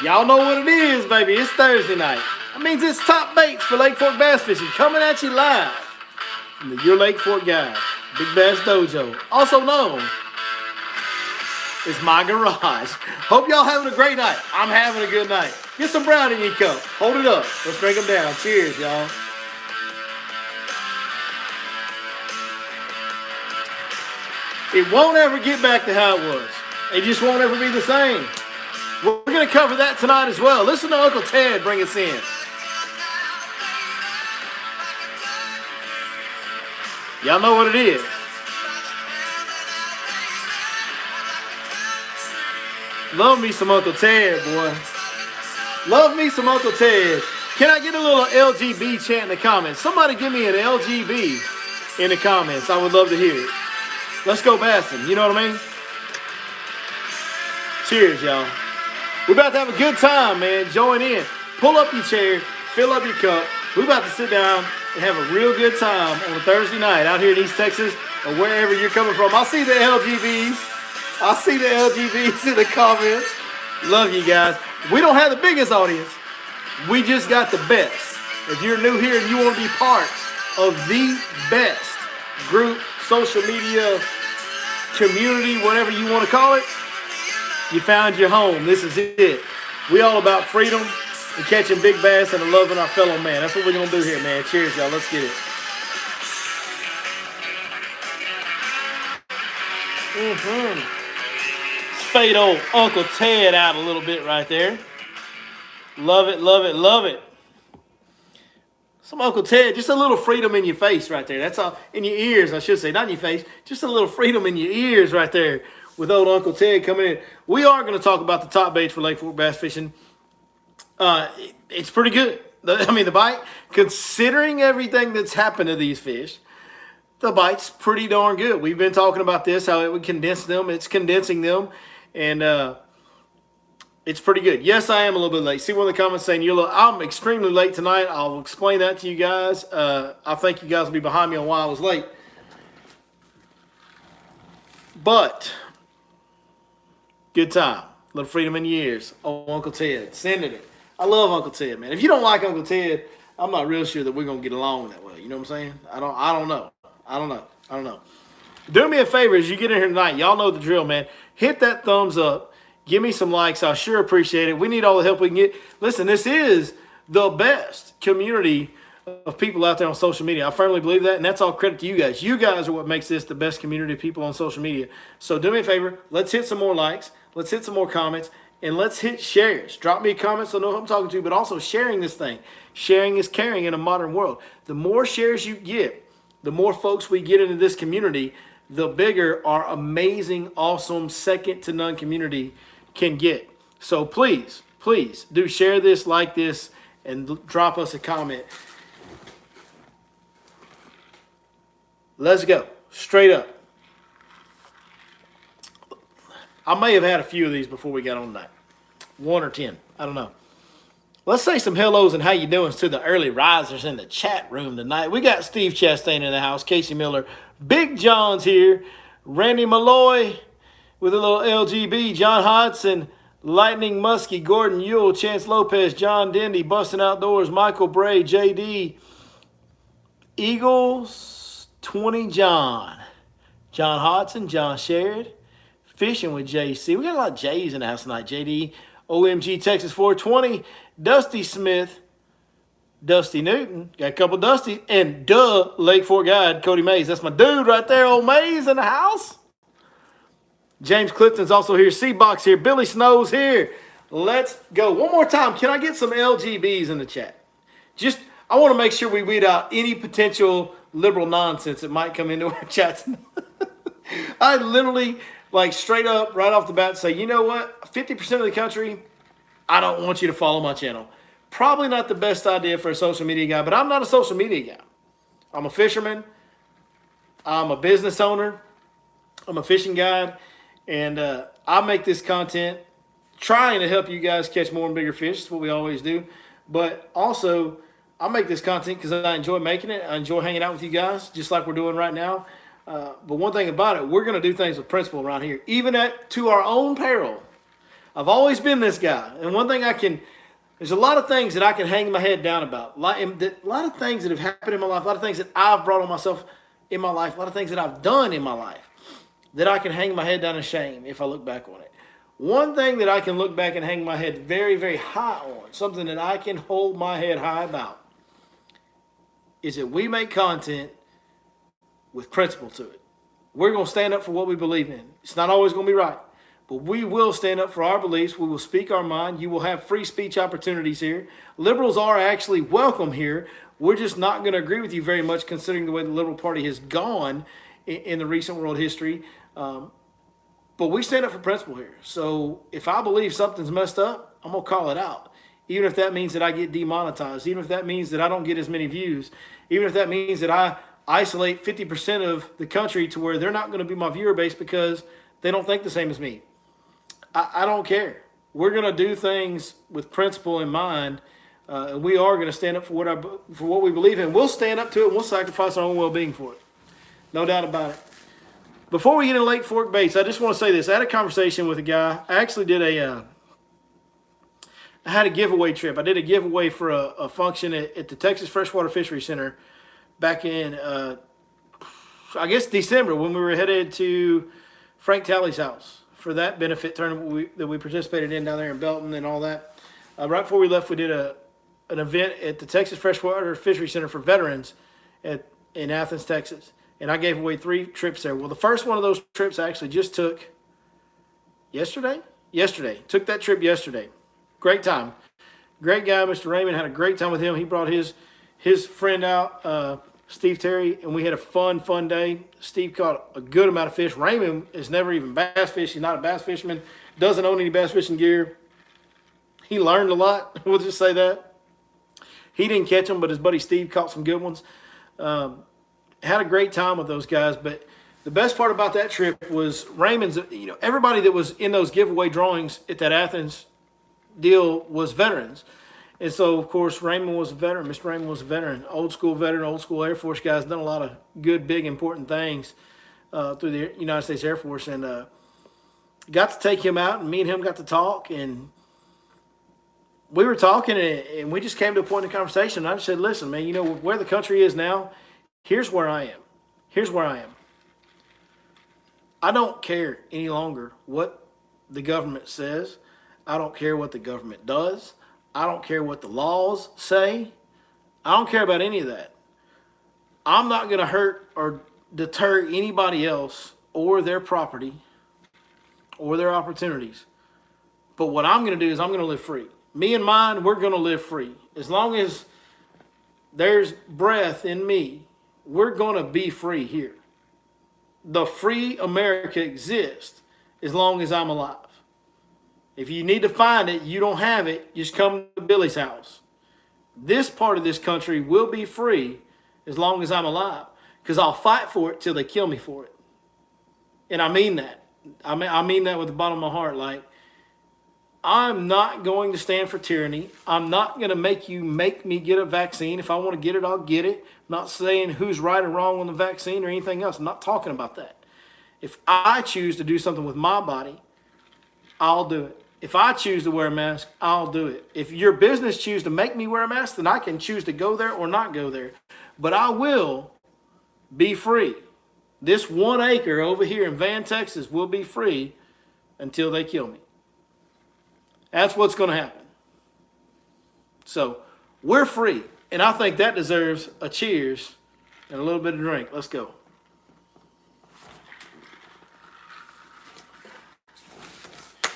Y'all know what it is, baby. It's Thursday night. That means it's Top Baits for Lake Fork Bass Fishing coming at you live from the Your Lake Fork Guide, Big Bass Dojo, also known as my garage. Hope y'all having a great night. I'm having a good night. Get some brown in your cup. Hold it up. Let's drink them down. Cheers, y'all. It won't ever get back to how it was. It just won't ever be the same. We're going to cover that tonight as well. Listen to Uncle Ted bring us in. Y'all know what it is. Love me some Uncle Ted, boy. Love me some Uncle Ted. Can I get a little LGB chant in the comments? Somebody give me an LGB in the comments. I would love to hear it. Let's go bassing. You know what I mean? Cheers, y'all. We're about to have a good time, man. Join in. Pull up your chair. Fill up your cup. We're about to sit down and have a real good time on a Thursday night out here in East Texas or wherever you're coming from. I see the LGBs. I see the LGBs in the comments. Love you guys. We don't have the biggest audience. We just got the best. If you're new here and you want to be part of the best group, social media, community, whatever you want to call it, you found your home. This is it. We all about freedom and catching big bass and loving our fellow man. That's what we're going to do here, man. Cheers, y'all. Let's get it. Let's fade old Uncle Ted out a little bit right there. Love it, love it, love it. Some Uncle Ted, just a little freedom in your face right there. That's all. In your ears, I should say. Not in your face. Just a little freedom in your ears right there with old Uncle Ted coming in. We are going to talk about the top baits for Lake Fork bass fishing. It's pretty good. The bite, considering everything that's happened to these fish, the bite's pretty darn good. We've been talking about this, how it would condense them. It's condensing them, and it's pretty good. Yes, I am a little bit late. See one of the comments saying I'm extremely late tonight. I'll explain that to you guys. I think you guys will be behind me on why I was late. But good time. A little freedom in your ears. Oh, Uncle Ted. Sending it. I love Uncle Ted, man. If you don't like Uncle Ted, I'm not real sure that we're going to get along that way. You know what I'm saying? I don't know. Do me a favor as you get in here tonight. Y'all know the drill, man. Hit that thumbs up. Give me some likes. I sure appreciate it. We need all the help we can get. Listen, this is the best community of people out there on social media. I firmly believe that, and that's all credit to you guys. You guys are what makes this the best community of people on social media. So do me a favor. Let's hit some more likes. Let's hit some more comments. And let's hit shares. Drop me a comment so I know who I'm talking to, but also sharing this thing. Sharing is caring in a modern world. The more shares you get, the more folks we get into this community, the bigger our amazing, awesome, second-to-none community can get. So please, please do share this, like this, and drop us a comment. Let's go. Straight up. I may have had a few of these before we got on tonight. 1 or 10. I don't know. Let's say some hellos and how you doing to the early risers in the chat room tonight. We got Steve Chastain in the house, Casey Miller, Big John's here, Randy Malloy with a little LGB, John Hodson, Lightning Muskie, Gordon Ewell, Chance Lopez, John Dendy, Bustin' Outdoors, Michael Bray, JD, Eagles 20 John Hodson, John Sherrod, Fishing with JC. We got a lot of J's in the house tonight. JD, OMG Texas 420, Dusty Smith, Dusty Newton. Got a couple Dusty. And Lake Fork Guide, Cody Mays. That's my dude right there, old Mays in the house. James Clifton's also here. C-Box here. Billy Snow's here. Let's go. One more time. Can I get some LGBs in the chat? I want to make sure we weed out any potential liberal nonsense that might come into our chats. I literally, straight up, right off the bat, say, you know what? 50% of the country, I don't want you to follow my channel. Probably not the best idea for a social media guy, but I'm not a social media guy. I'm a fisherman. I'm a business owner. I'm a fishing guide. And I make this content trying to help you guys catch more and bigger fish. That's what we always do. But also, I make this content because I enjoy making it. I enjoy hanging out with you guys, just like we're doing right now. But one thing about it, we're going to do things with principle around here, even to our own peril. I've always been this guy. And one thing there's a lot of things that I can hang my head down about. A lot of things that have happened in my life, a lot of things that I've brought on myself in my life, a lot of things that I've done in my life that I can hang my head down in shame if I look back on it. One thing that I can look back and hang my head very, very high on, something that I can hold my head high about, is that we make content with principle to it. We're going to stand up for what we believe in. It's not always going to be right, but we will stand up for our beliefs. We will speak our mind. You will have free speech opportunities here. Liberals are actually welcome here. We're just not going to agree with you very much considering the way the Liberal Party has gone in the recent world history. But we stand up for principle here. So if I believe something's messed up, I'm going to call it out. Even if that means that I get demonetized, even if that means that I don't get as many views, even if that means that I isolate 50% of the country to where they're not going to be my viewer base because they don't think the same as me. I don't care. We're going to do things with principle in mind. And we are going to stand up for what we believe in. We'll stand up to it and we'll sacrifice our own well-being for it. No doubt about it. Before we get into Lake Fork Baits, I just want to say this. I had a conversation with a guy. I actually did I had a giveaway trip. I did a giveaway for a function at the Texas Freshwater Fishery Center back in, I guess, December when we were headed to Frank Talley's house for that benefit tournament that we participated in down there in Belton and all that. Right before we left, we did an event at the Texas Freshwater Fishery Center for veterans in Athens, Texas. And I gave away 3 trips there. Well, the first one of those trips I actually just took yesterday. Took that trip yesterday. Great time. Great guy, Mr. Raymond. Had a great time with him. He brought his friend out, Steve Terry, and we had a fun day. Steve caught a good amount of fish. Raymond is never even bass fished. He's not a bass fisherman. Doesn't own any bass fishing gear. He learned a lot. We'll just say that. He didn't catch them, but his buddy Steve caught some good ones. Had a great time with those guys, but the best part about that trip was Raymond's, everybody that was in those giveaway drawings at that Athens deal was veterans. And so, of course, Raymond was a veteran. Mr. Raymond was a veteran, old school veteran, old school Air Force guys, done a lot of good, big, important things through the United States Air Force. And got to take him out, and me and him got to talk, and we were talking, and we just came to a point in the conversation. And I just said, listen, man, where the country is now, here's where I am. Here's where I am. I don't care any longer what the government says. I don't care what the government does. I don't care what the laws say. I don't care about any of that. I'm not going to hurt or deter anybody else or their property or their opportunities. But what I'm going to do is I'm going to live free. Me and mine, we're going to live free. As long as there's breath in me, we're going to be free here. The free America exists as long as I'm alive. If you need to find it, you don't have it, just come to Billy's house. This part of this country will be free as long as I'm alive, because I'll fight for it till they kill me for it. And I mean that. I mean that with the bottom of my heart. Like, I'm not going to stand for tyranny. I'm not going to make me get a vaccine. If I want to get it, I'll get it. I'm not saying who's right or wrong on the vaccine or anything else. I'm not talking about that. If I choose to do something with my body, I'll do it. If I choose to wear a mask, I'll do it. If your business chooses to make me wear a mask, then I can choose to go there or not go there. But I will be free. This 1 acre over here in Van, Texas will be free until they kill me. That's what's going to happen. So we're free. And I think that deserves a cheers and a little bit of drink. Let's go.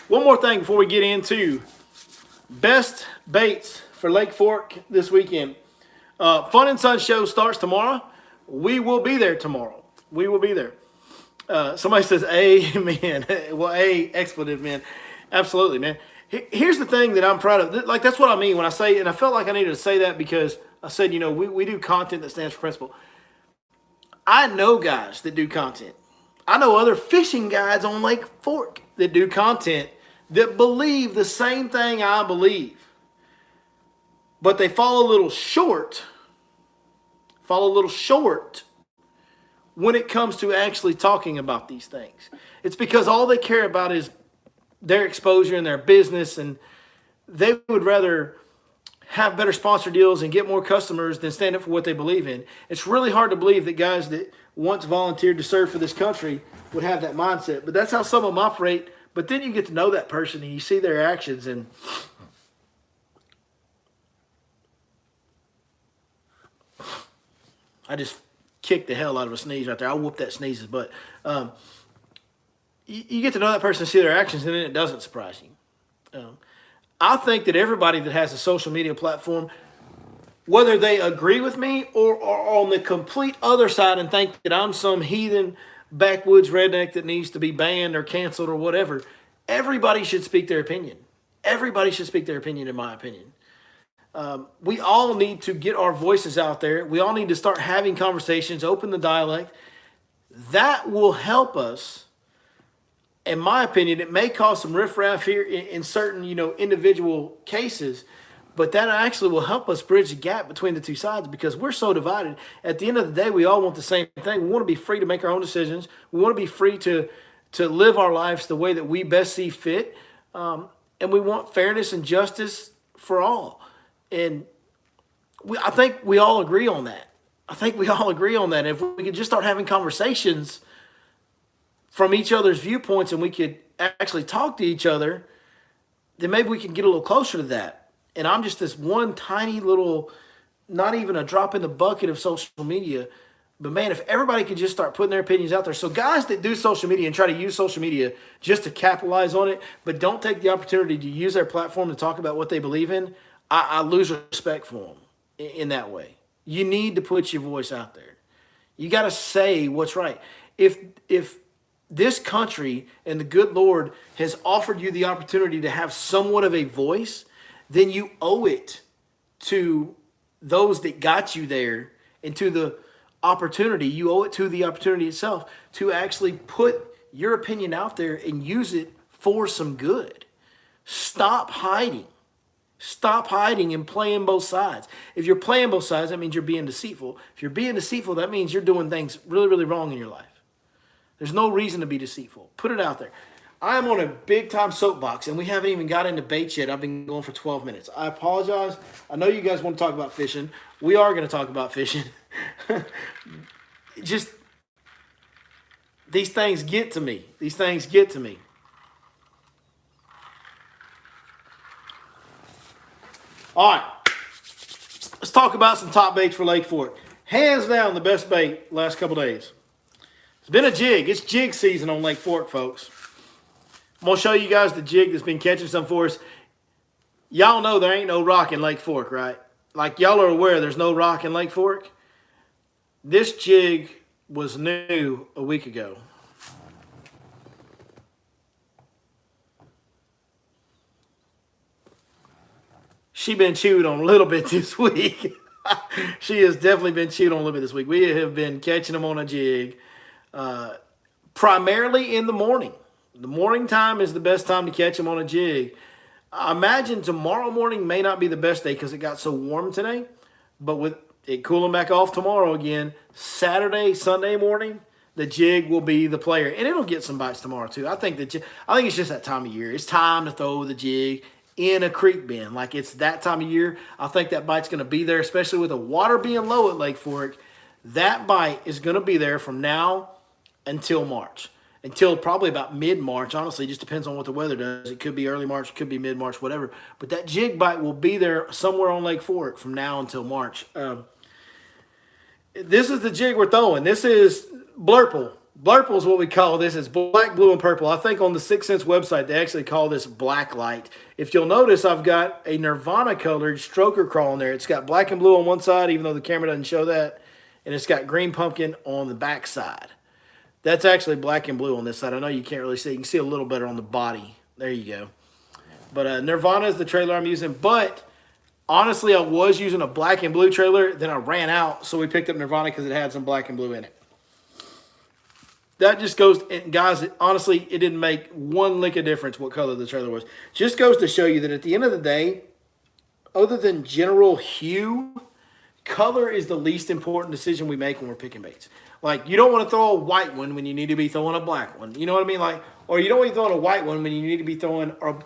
One more thing before we get into best baits for Lake Fork this weekend. Fun and Sun show starts tomorrow. We will be there tomorrow. We will be there. Somebody says, amen. Well, expletive, man. Absolutely, man. Here's the thing that I'm proud of. Like, that's what I mean when I say, and I felt like I needed to say that because I said, we do content that stands for principle. I know guys that do content. I know other fishing guides on Lake Fork that do content that believe the same thing I believe. But they fall a little short when it comes to actually talking about these things. It's because all they care about is their exposure and their business, and they would rather have better sponsor deals and get more customers than stand up for what they believe in. It's really hard to believe that guys that once volunteered to serve for this country would have that mindset. But that's how some of them operate. But then you get to know that person and you see their actions. And I just kicked the hell out of a sneeze right there. I'll whoop that sneeze's butt. You get to know that person and see their actions, and then it doesn't surprise you. I think that everybody that has a social media platform, whether they agree with me or are on the complete other side and think that I'm some heathen backwoods redneck that needs to be banned or canceled or whatever, everybody should speak their opinion. Everybody should speak their opinion, in my opinion. We all need to get our voices out there. We all need to start having conversations, open the dialect. That will help us. In my opinion, it may cause some riffraff here in certain, individual cases, but that actually will help us bridge the gap between the two sides because we're so divided. At the end of the day, we all want the same thing. We want to be free to make our own decisions. We want to be free to live our lives the way that we best see fit. And we want fairness and justice for all. And I think we all agree on that. If we could just start having conversations from each other's viewpoints and we could actually talk to each other, then maybe we can get a little closer to that. And I'm just this one tiny little, not even a drop in the bucket of social media. But man, if everybody could just start putting their opinions out there. So guys that do social media and try to use social media just to capitalize on it, but don't take the opportunity to use their platform to talk about what they believe in, I lose respect for them in that way. You need to put your voice out there. You got to say what's right. If this country and the good Lord has offered you the opportunity to have somewhat of a voice, then you owe it to those that got you there and to the opportunity. You owe it to the opportunity itself to actually put your opinion out there and use it for some good. Stop hiding. Stop hiding and playing both sides. If you're playing both sides, that means you're being deceitful. If you're being deceitful, that means you're doing things really, really wrong in your life. There's no reason to be deceitful. Put it out there. I am on a big-time soapbox, and we haven't even got into baits yet. I've been going for 12 minutes. I apologize. I know you guys want to talk about fishing. We are going to talk about fishing. Just, these things get to me. All right. Let's talk about some top baits for Lake Fork. Hands down, the best bait last couple days. It's been a jig. It's jig season on Lake Fork, folks. I'm going to show you guys the jig that's been catching some for us. Y'all know there ain't no rock in Lake Fork, right? Like y'all are aware there's no rock in Lake Fork. This jig was new a week ago. She been chewed on a little bit this week. She has definitely been chewed on a little bit this week. We have been catching them on a jig. Primarily in the morning. The morning time is the best time to catch them on a jig. I imagine tomorrow morning may not be the best day because it got so warm today. But with it cooling back off tomorrow again, Saturday, Sunday morning, the jig will be the player. And it'll get some bites tomorrow too. I think it's just that time of year. It's time to throw the jig in a creek bend. Like it's that time of year. I think that bite's going to be there, especially with the water being low at Lake Fork. That bite is going to be there from now until March. Until probably about mid-March. Honestly, it just depends on what the weather does. It could be early March, it could be mid-March, whatever. But that jig bite will be there somewhere on Lake Fork from now until March. This is the jig we're throwing. This is blurple. Blurple is what we call this. It's black, blue, and purple. I think on the 6 Sense website, they actually call this black light. If you'll notice, I've got a Nirvana-colored stroker crawl in there. It's got black and blue on one side, even though the camera doesn't show that. And it's got green pumpkin on the back side. That's actually black and blue on this side. I know you can't really see. You can see a little better on the body. There you go. But Nirvana is the trailer I'm using. But honestly, I was using a black and blue trailer. Then I ran out, so we picked up Nirvana because it had some black and blue in it. That just goes, and guys, honestly, it didn't make one lick of difference what color the trailer was. Just goes to show you that at the end of the day, other than general hue, color is the least important decision we make when we're picking baits. Like, you don't want to throw a white one when you need to be throwing a black one. You know what I mean? Like, or you don't want to be throwing a white one when you need to be throwing, or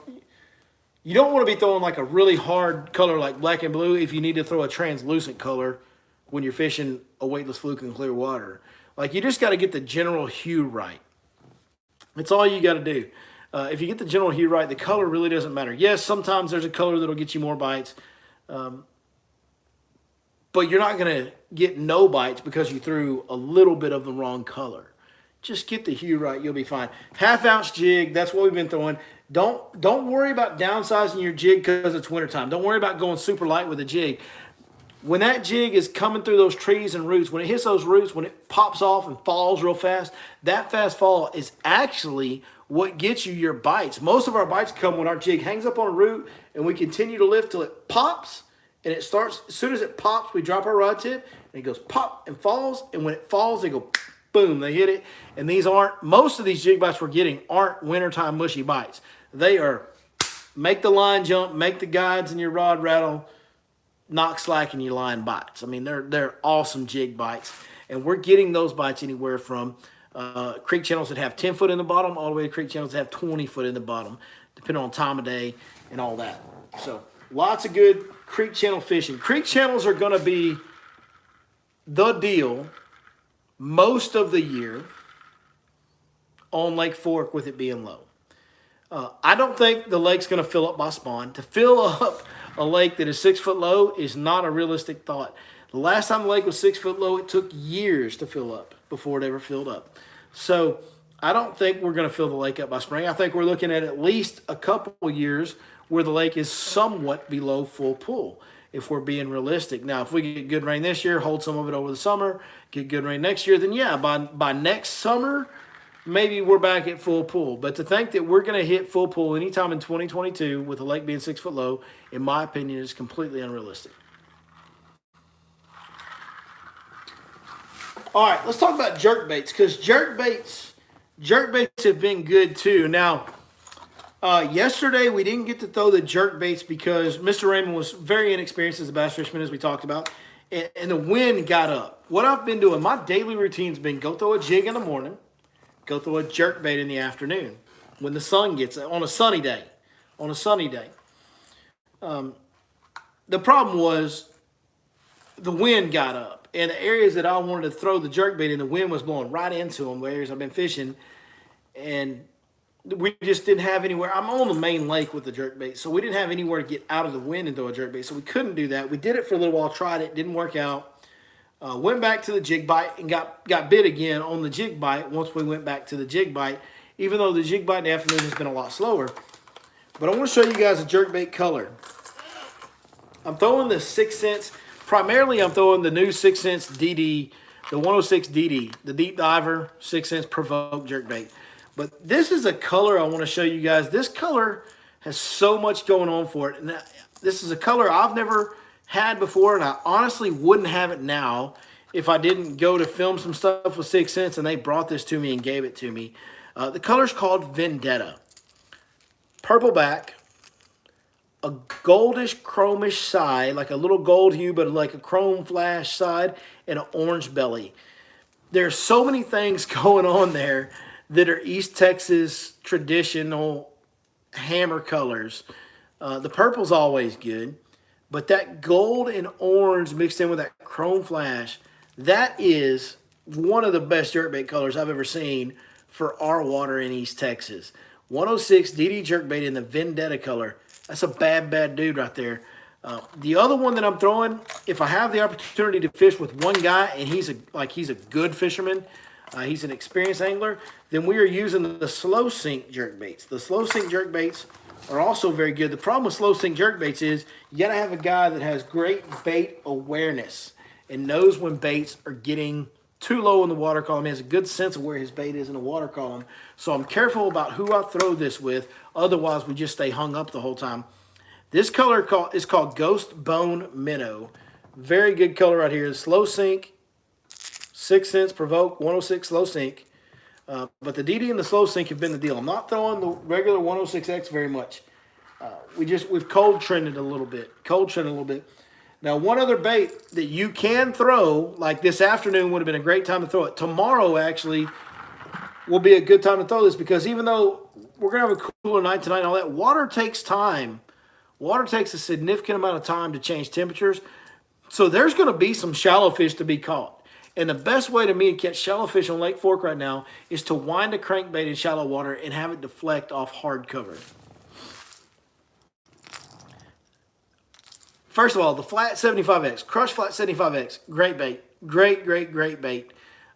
you don't want to be throwing like a really hard color like black and blue if you need to throw a translucent color when you're fishing a weightless fluke in clear water. Like, you just got to get the general hue right. That's all you got to do. If you get the general hue right, the color really doesn't matter. Yes, sometimes there's a color that'll get you more bites, but you're not going to get no bites because you threw a little bit of the wrong color. Just get the hue right, you'll be fine. Half-ounce jig, that's what we've been throwing. Don't worry about downsizing your jig because it's wintertime. Don't worry about going super light with a jig. When that jig is coming through those trees and roots, when it hits those roots, when it pops off and falls real fast, that fast fall is actually what gets you your bites. Most of our bites come when our jig hangs up on a root and we continue to lift till it pops, and it starts, as soon as it pops, we drop our rod tip and it goes pop and falls, and when it falls, they go boom, they hit it. And these aren't, most of these jig bites we're getting aren't wintertime mushy bites. They are make the line jump, make the guides in your rod rattle, knock slack in your line bites. I mean, they're awesome jig bites, and we're getting those bites anywhere from creek channels that have 10 foot in the bottom all the way to creek channels that have 20 foot in the bottom, depending on time of day and all that. So lots of good creek channel fishing. Creek channels are going to be the deal most of the year on Lake Fork with it being low. I don't think the lake's going to fill up by spawn. To fill up a lake that is 6 foot low is not a realistic thought. The last time the lake was 6 foot low, it took years to fill up before it ever filled up. So I don't think we're going to fill the lake up by spring. I think we're looking at least a couple years where the lake is somewhat below full pull, if we're being realistic. Now, if we get good rain this year, hold some of it over the summer, get good rain next year, then yeah, by next summer, maybe we're back at full pull. But to think that we're going to hit full pull anytime in 2022 with the lake being 6 foot low, in my opinion, is completely unrealistic. All right, let's talk about jerkbaits, because jerkbaits have been good too. Now, yesterday we didn't get to throw the jerkbaits because Mr. Raymond was very inexperienced as a bass fisherman, as we talked about, and the wind got up. What I've been doing, my daily routine's been go throw a jig in the morning, go throw a jerkbait in the afternoon when the sun gets on a sunny day. On a sunny day. The problem was the wind got up, and the areas that I wanted to throw the jerkbait in, the wind was blowing right into them, the areas I've been fishing, and we just didn't have anywhere. I'm on the main lake with the jerkbait, so we didn't have anywhere to get out of the wind and throw a jerkbait, so we couldn't do that. We did it for a little while, tried it, didn't work out. Went back to the jig bite and got bit again on the jig bite once we went back to the jig bite, even though the jig bite in the afternoon has been a lot slower. But I want to show you guys a jerkbait color. I'm throwing the 6 cents. Primarily, I'm throwing the new 6 cents DD, the 106 DD, the Deep Diver 6 cents Provoke jerkbait. But this is a color I want to show you guys. This color has so much going on for it. And this is a color I've never had before, and I honestly wouldn't have it now if I didn't go to film some stuff with 6 cents and they brought this to me and gave it to me. The color's called Vendetta. Purple back, a goldish chromish side, like a little gold hue, but like a chrome flash side, and an orange belly. There's so many things going on there that are East Texas traditional hammer colors. The purple's always good, but that gold and orange mixed in with that chrome flash, that is one of the best jerkbait colors I've ever seen for our water in East Texas. 106 DD jerkbait in the Vendetta color. That's a bad, bad dude right there. The other one that I'm throwing, if I have the opportunity to fish with one guy and he's a good fisherman, he's an experienced angler, then we are using the slow sink jerkbaits. The slow sink jerkbaits are also very good. The problem with slow sink jerkbaits is you got to have a guy that has great bait awareness and knows when baits are getting too low in the water column. He has a good sense of where his bait is in the water column. So I'm careful about who I throw this with. Otherwise, we just stay hung up the whole time. This color is called Ghost Bone Minnow. Very good color right here. Slow sink, 6 cents Provoke, 106 slow sink. But the DD and the slow sink have been the deal. I'm not throwing the regular 106X very much. We've cold trended a little bit. Now, one other bait that you can throw, like this afternoon would have been a great time to throw it. Tomorrow, actually, will be a good time to throw this because even though we're going to have a cooler night tonight and all that, water takes time. Water takes a significant amount of time to change temperatures. So there's going to be some shallow fish to be caught. And the best way to me to catch shallow fish on Lake Fork right now is to wind a crankbait in shallow water and have it deflect off hard cover. First of all, the flat 75X, Crush Flat 75X, great bait. Great bait.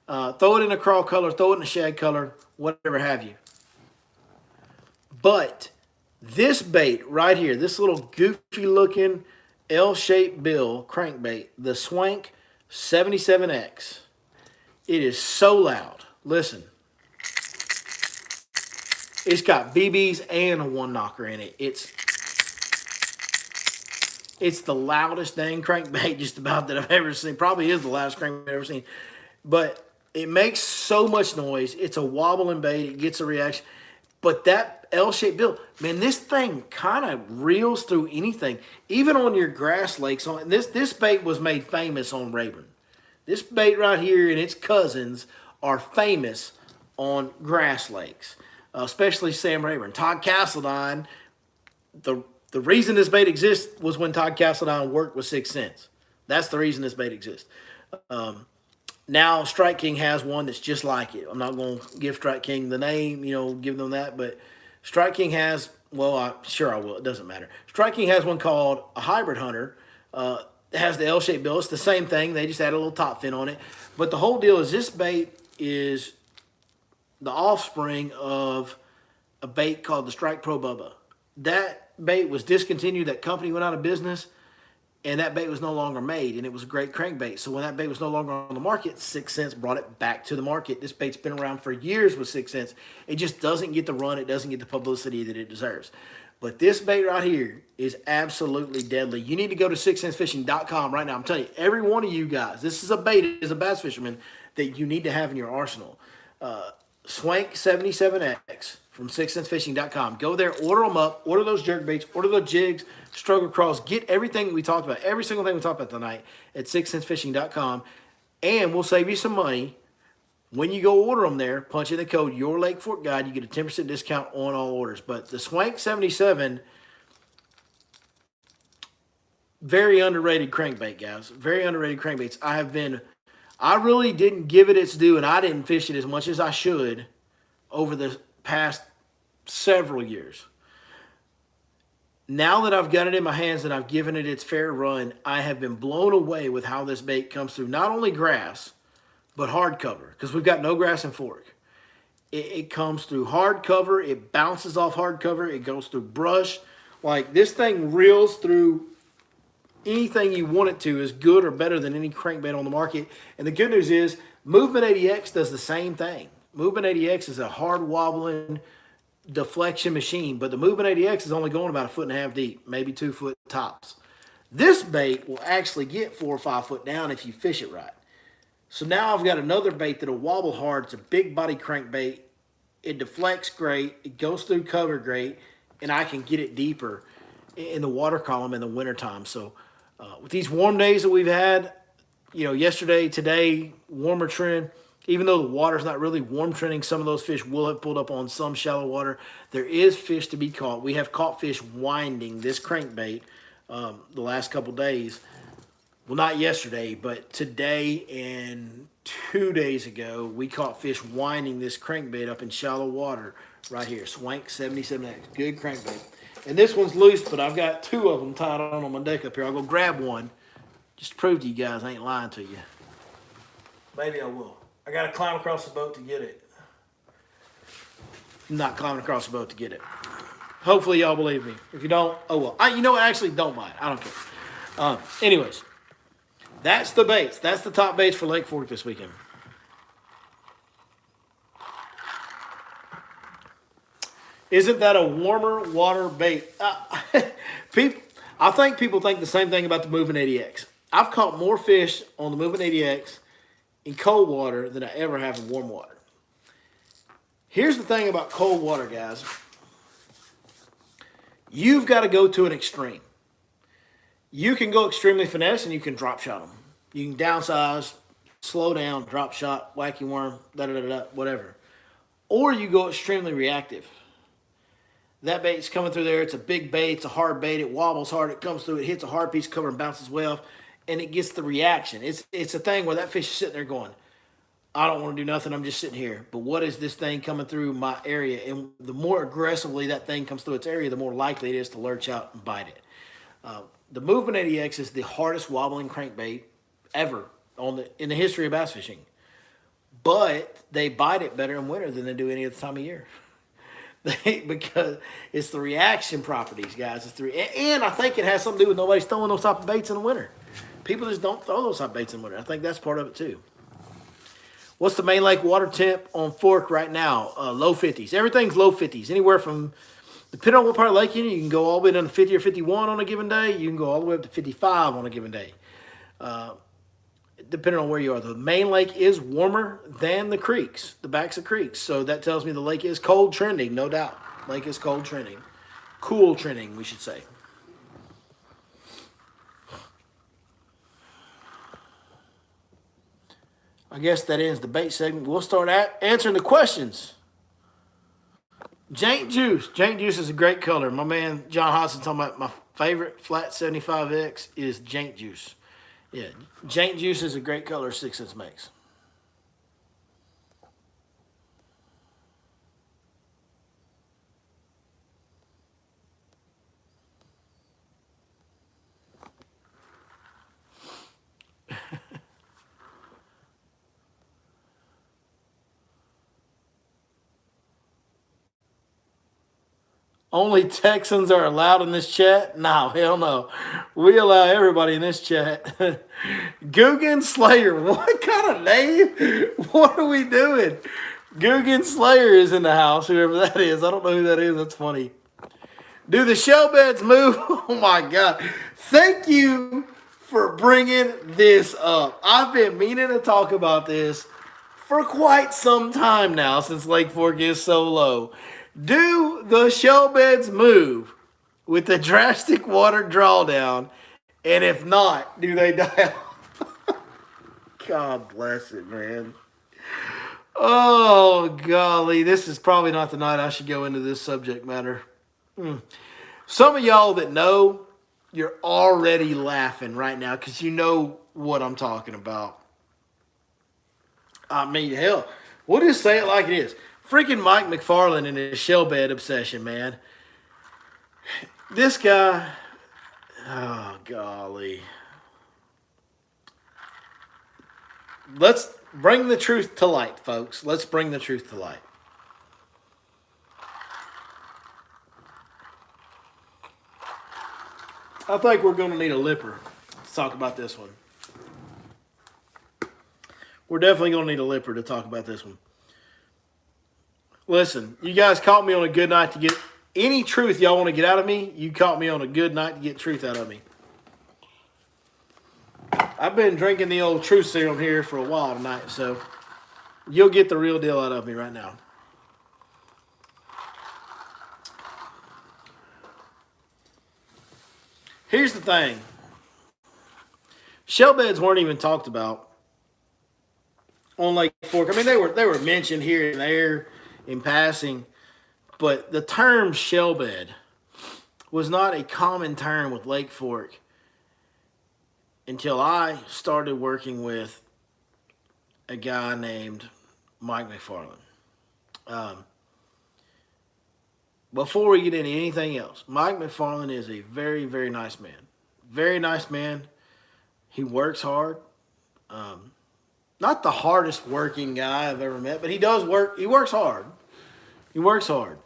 Throw it in a crawl color, throw it in a shad color, whatever have you. But this bait right here, this little goofy looking L-shaped bill crankbait, the Swank 77X, it is so loud. Listen. It's got BBs and a one knocker in it. It's the loudest dang crankbait just about that I've ever seen. Probably is the loudest crankbait I've ever seen. But it makes so much noise. It's a wobbling bait. It gets a reaction. But that L-shaped bill, man, this thing kind of reels through anything, even on your grass lakes. This bait was made famous on Rayburn. This bait right here and its cousins are famous on grass lakes, especially Sam Rayburn. Todd Castledine, the reason this bait exists was when Todd Castledine worked with 6 Cents. That's the reason this bait exists. Now Strike King has one that's just like it. I'm not going to give Strike King the name, give them that, but Strike King has, well, sure I will. It doesn't matter. Strike King has one called a Hybrid Hunter. It has the L-shaped bill. It's the same thing. They just add a little top fin on it. But the whole deal is this bait is the offspring of a bait called the Strike Pro Bubba. That bait was discontinued. That company went out of business, and that bait was no longer made, and it was a great crankbait. So when that bait was no longer on the market, 6 Cents brought it back to the market. This bait's been around for years with 6 Cents. It just doesn't get the run. It doesn't get the publicity that it deserves. But this bait right here is absolutely deadly. You need to go to 6centsfishing.com right now. I'm telling you, every one of you guys, this is a bait as a bass fisherman that you need to have in your arsenal. Swank 77X from 6centsfishing.com. Go there, order them up, order those jerkbaits, order those jigs, struggle crawls, get everything that we talked about, every single thing we talked about tonight at 6centsfishing.com, and we'll save you some money. When you go order them there, punch in the code Your Lake Fork Guide. You get a 10% discount on all orders. But the Swank 77, very underrated crankbait, guys. Very underrated crankbaits. I really didn't give it its due, and I didn't fish it as much as I should over the past several years. Now that I've got it in my hands and I've given it its fair run, I have been blown away with how this bait comes through not only grass, but hard cover, because we've got no grass and fork. It comes through hard cover. It bounces off hard cover. It goes through brush. Like, this thing reels through anything you want it to, is good or better than any crankbait on the market. And the good news is Movement 80X does the same thing. Movement 80X is a hard wobbling deflection machine, but the Movement 80X is only going about 1.5 foot deep, maybe 2 foot tops. This bait will actually get 4 or 5 foot down if you fish it right. So now I've got another bait that'll wobble hard. It's a big body crankbait. It deflects great. It goes through cover great, and I can get it deeper in the water column in the wintertime. So with these warm days that we've had, yesterday, today, warmer trend, even though the water's not really warm trending, some of those fish will have pulled up on some shallow water. There is fish to be caught. We have caught fish winding this crankbait the last couple days. Well, not yesterday, but today and 2 days ago, we caught fish winding this crankbait up in shallow water right here. Swank 77X. Good crankbait. And this one's loose, but I've got 2 of them tied on my deck up here. I'll go grab one just to prove to you guys I ain't lying to you. Maybe I will. I got to climb across the boat to get it. I'm not climbing across the boat to get it. Hopefully y'all believe me. If you don't, oh well. You know what? Actually, don't mind. I don't care. Anyways. That's the baits. That's the top baits for Lake Fork this weekend. Isn't that a warmer water bait? I think people think the same thing about the Movement 80X. I've caught more fish on the Movement 80X in cold water than I ever have in warm water. Here's the thing about cold water, guys. You've got to go to an extreme. You can go extremely finesse and you can drop shot them. You can downsize, slow down, drop shot, wacky worm, da da da da, whatever. Or you go extremely reactive. That bait's coming through there. It's a big bait. It's a hard bait. It wobbles hard. It comes through. It hits a hard piece of cover and bounces way off, and it gets the reaction. It's a thing where that fish is sitting there going, I don't want to do nothing. I'm just sitting here. But what is this thing coming through my area? And the more aggressively that thing comes through its area, the more likely it is to lurch out and bite it. The Movement 80X is the hardest wobbling crankbait ever in the history of bass fishing. But they bite it better in winter than they do any other time of year. Because it's the reaction properties, guys. And I think it has something to do with nobody's throwing those type of baits in the winter. People just don't throw those type of baits in the winter. I think that's part of it too. What's the main lake water temp on Fork right now? Low 50s. Everything's low 50s. Anywhere from, depending on what part of the lake you're in, you can go all the way down to 50 or 51 on a given day. You can go all the way up to 55 on a given day. Depending on where you are. The main lake is warmer than the creeks, the backs of creeks. So that tells me the lake is cold trending, no doubt. Lake is cold trending. Cool trending, we should say. I guess that ends the bait segment. We'll start answering the questions. Jank Juice. Jank Juice is a great color. My man John Hodson talking about my favorite flat 75X is Jank Juice. Yeah, Jank Juice is a great color 6 cents makes. Only Texans are allowed in this chat? No, hell no. We allow everybody in this chat. Guggen Slayer. What kind of name? What are we doing? Guggen Slayer is in the house, whoever that is. I don't know who that is. That's funny. Do the shell beds move? Oh, my God. Thank you for bringing this up. I've been meaning to talk about this for quite some time now since Lake Fork is so low. Do the shell beds move with the drastic water drawdown? And if not, do they die off? God bless it, man. Oh, golly. This is probably not the night I should go into this subject matter. Some of y'all that know, you're already laughing right now because you know what I'm talking about. I mean, hell, we'll just say it like it is. Freaking Mike McFarland and his shell bed obsession, man. This guy, oh, golly. Let's bring the truth to light, folks. Let's bring the truth to light. I think we're going to need a lipper to talk about this one. We're definitely going to need a lipper to talk about this one. Listen, you guys caught me on a good night to get any truth y'all want to get out of me. You caught me on a good night to get truth out of me. I've been drinking the old truth serum here for a while tonight, so you'll get the real deal out of me right now. Here's the thing. Shell beds weren't even talked about on Lake Fork. I mean, they were mentioned here and there in passing, but the term shell bed was not a common term with Lake Fork until I started working with a guy named Mike McFarland. Before we get into anything else, Mike McFarland is a very, very nice man. Very nice man. He works hard. Not the hardest working guy I've ever met, but he does work. He works hard. He works hard.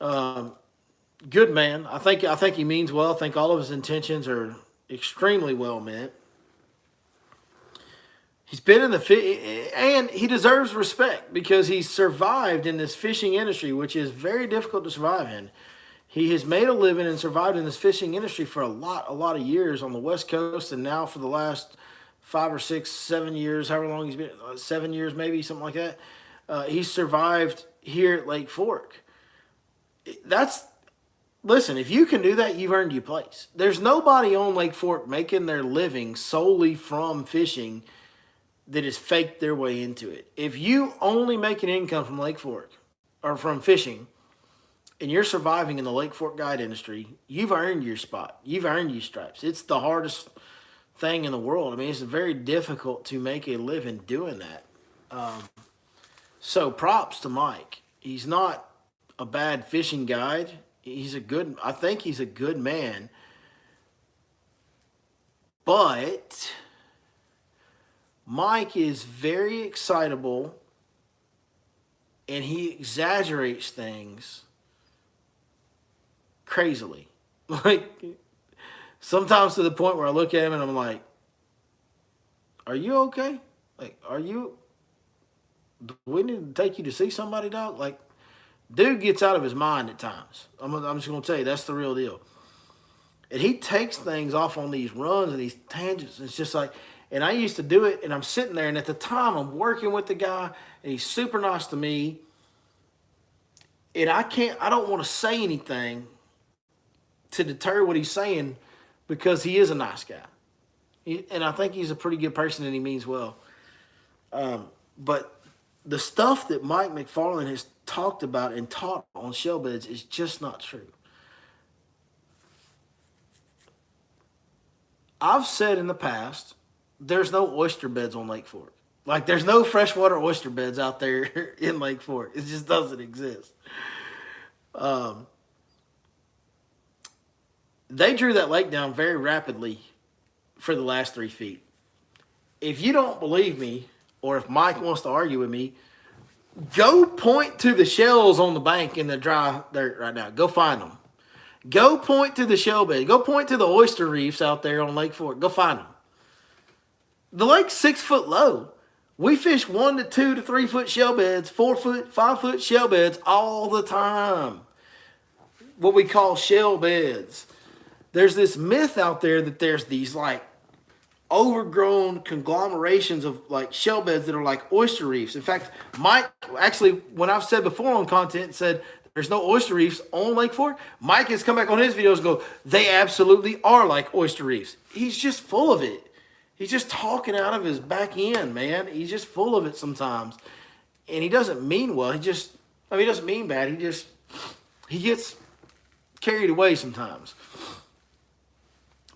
Good man. I think he means well. I think all of his intentions are extremely well meant. He's been in the and he deserves respect because he's survived in this fishing industry, which is very difficult to survive in. He has made a living and survived in this fishing industry for a lot of years on the West Coast, and now for the last 5 or 6, 7 years, however long he's been, 7 years maybe, something like that. He's survived here at Lake Fork. listen, if you can do that, you've earned your place. There's nobody on Lake Fork making their living solely from fishing that has faked their way into it. If you only make an income from Lake Fork or from fishing and you're surviving in the Lake Fork guide industry, you've earned your spot. You've earned your stripes. It's the hardest thing in the world. I mean, it's very difficult to make a living doing that. So props to Mike. He's not a bad fishing guide. I think he's a good man. But Mike is very excitable and he exaggerates things crazily. Like, sometimes to the point where I look at him and I'm like, are you okay? Like, do we need to take you to see somebody, dog? Like, dude gets out of his mind at times. I'm just going to tell you, that's the real deal. And he takes things off on these runs and these tangents. It's just like, and I used to do it, and I'm sitting there, and at the time, I'm working with the guy, and he's super nice to me. And I don't want to say anything to deter what he's saying because he is a nice guy. And I think he's a pretty good person, and he means well. But the stuff that Mike McFarland has talked about and taught on shell beds is just not true. I've said in the past, there's no oyster beds on Lake Fork. Like, there's no freshwater oyster beds out there in Lake Fork. It just doesn't exist. They drew that lake down very rapidly for the last 3 feet. If you don't believe me, or if Mike wants to argue with me, go point to the shells on the bank in the dry dirt right now. Go find them. Go point to the shell bed. Go point to the oyster reefs out there on Lake Fork. Go find them. The lake's 6 foot low. We fish 1 to 2 to 3 foot shell beds, 4 foot, 5 foot shell beds all the time. What we call shell beds. There's this myth out there that there's these like overgrown conglomerations of like shell beds that are like oyster reefs. In fact, Mike, actually, when I've said before on content, said there's no oyster reefs on Lake Fork, Mike has come back on his videos and go, they absolutely are like oyster reefs. He's just full of it. He's just talking out of his back end, man. He's just full of it sometimes. And he doesn't mean well. He doesn't mean bad. He gets carried away sometimes.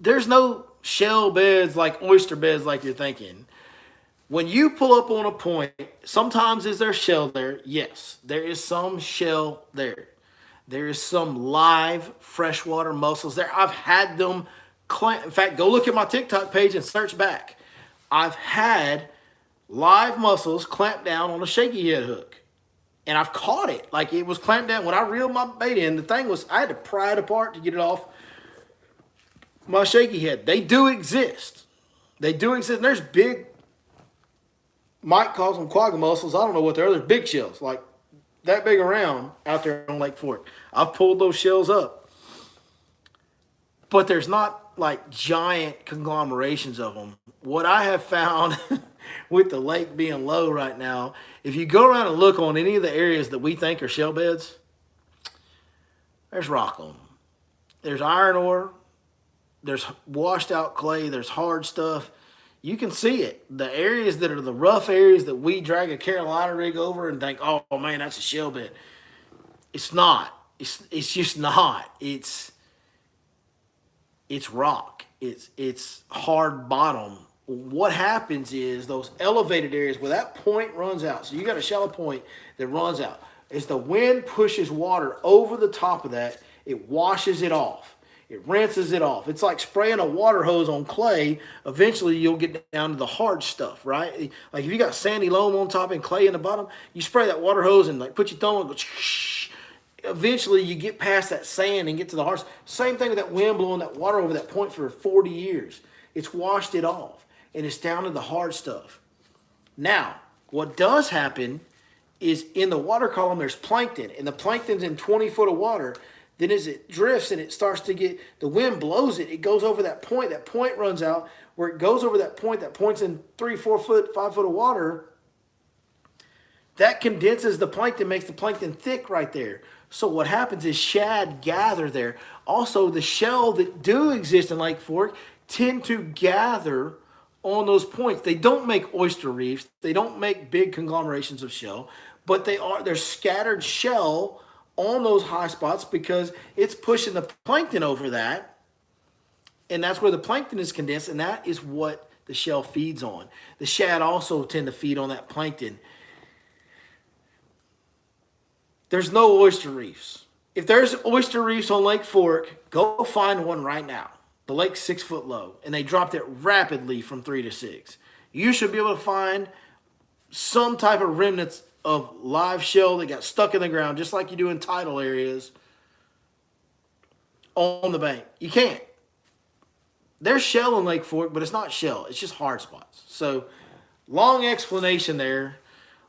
There's no shell beds like oyster beds like you're thinking. When you pull up on a point, sometimes is there shell there? Yes, there is some shell there. There is some live freshwater mussels there. I've had them in fact, go look at my TikTok page and search back. I've had live mussels clamped down on a shaky head hook. And I've caught it. Like, it was clamped down. When I reeled my bait in, the thing was, I had to pry it apart to get it off my shaky head. They do exist. They do exist. And there's big, Mike calls them quagga mussels. I don't know what they are. They're big shells, like that big around out there on Lake Fork. I've pulled those shells up. But there's not like giant conglomerations of them. What I have found with the lake being low right now, if you go around and look on any of the areas that we think are shell beds, there's rock on them. There's iron ore. There's washed out clay. There's hard stuff. You can see it. The areas that are the rough areas that we drag a Carolina rig over and think, oh man, that's a shell bed. It's not. It's just not. It's rock. It's hard bottom. What happens is those elevated areas where that point runs out. So you got a shallow point that runs out. As the wind pushes water over the top of that, it washes it off. It rinses it off. It's like spraying a water hose on clay. Eventually, you'll get down to the hard stuff, right? Like if you got sandy loam on top and clay in the bottom, you spray that water hose and like put your thumb on and go shh. Eventually, you get past that sand and get to the hard stuff. Same thing with that wind blowing that water over that point for 40 years. It's washed it off, and it's down to the hard stuff. Now, what does happen is in the water column, there's plankton, and the plankton's in 20 foot of water. Then as it drifts and it starts to get, the wind blows it, it goes over that point runs out, where it goes over that point's in 3, 4 foot, 5 foot of water, that condenses the plankton, makes the plankton thick right there. So what happens is shad gather there. Also, the shell that do exist in Lake Fork tend to gather on those points. They don't make oyster reefs. They don't make big conglomerations of shell, but they're scattered shell on those high spots because it's pushing the plankton over that, and that's where the plankton is condensed, and that is what the shell feeds on. The shad also tend to feed on that plankton. There's no oyster reefs. If there's oyster reefs on Lake Fork, go find one right now. The lake's 6 foot low, and they dropped it rapidly from 3 to 6. You should be able to find some type of remnants of live shell that got stuck in the ground, just like you do in tidal areas, on the bank. You can't. There's shell in Lake Fork, but it's not shell. It's just hard spots. So, long explanation there,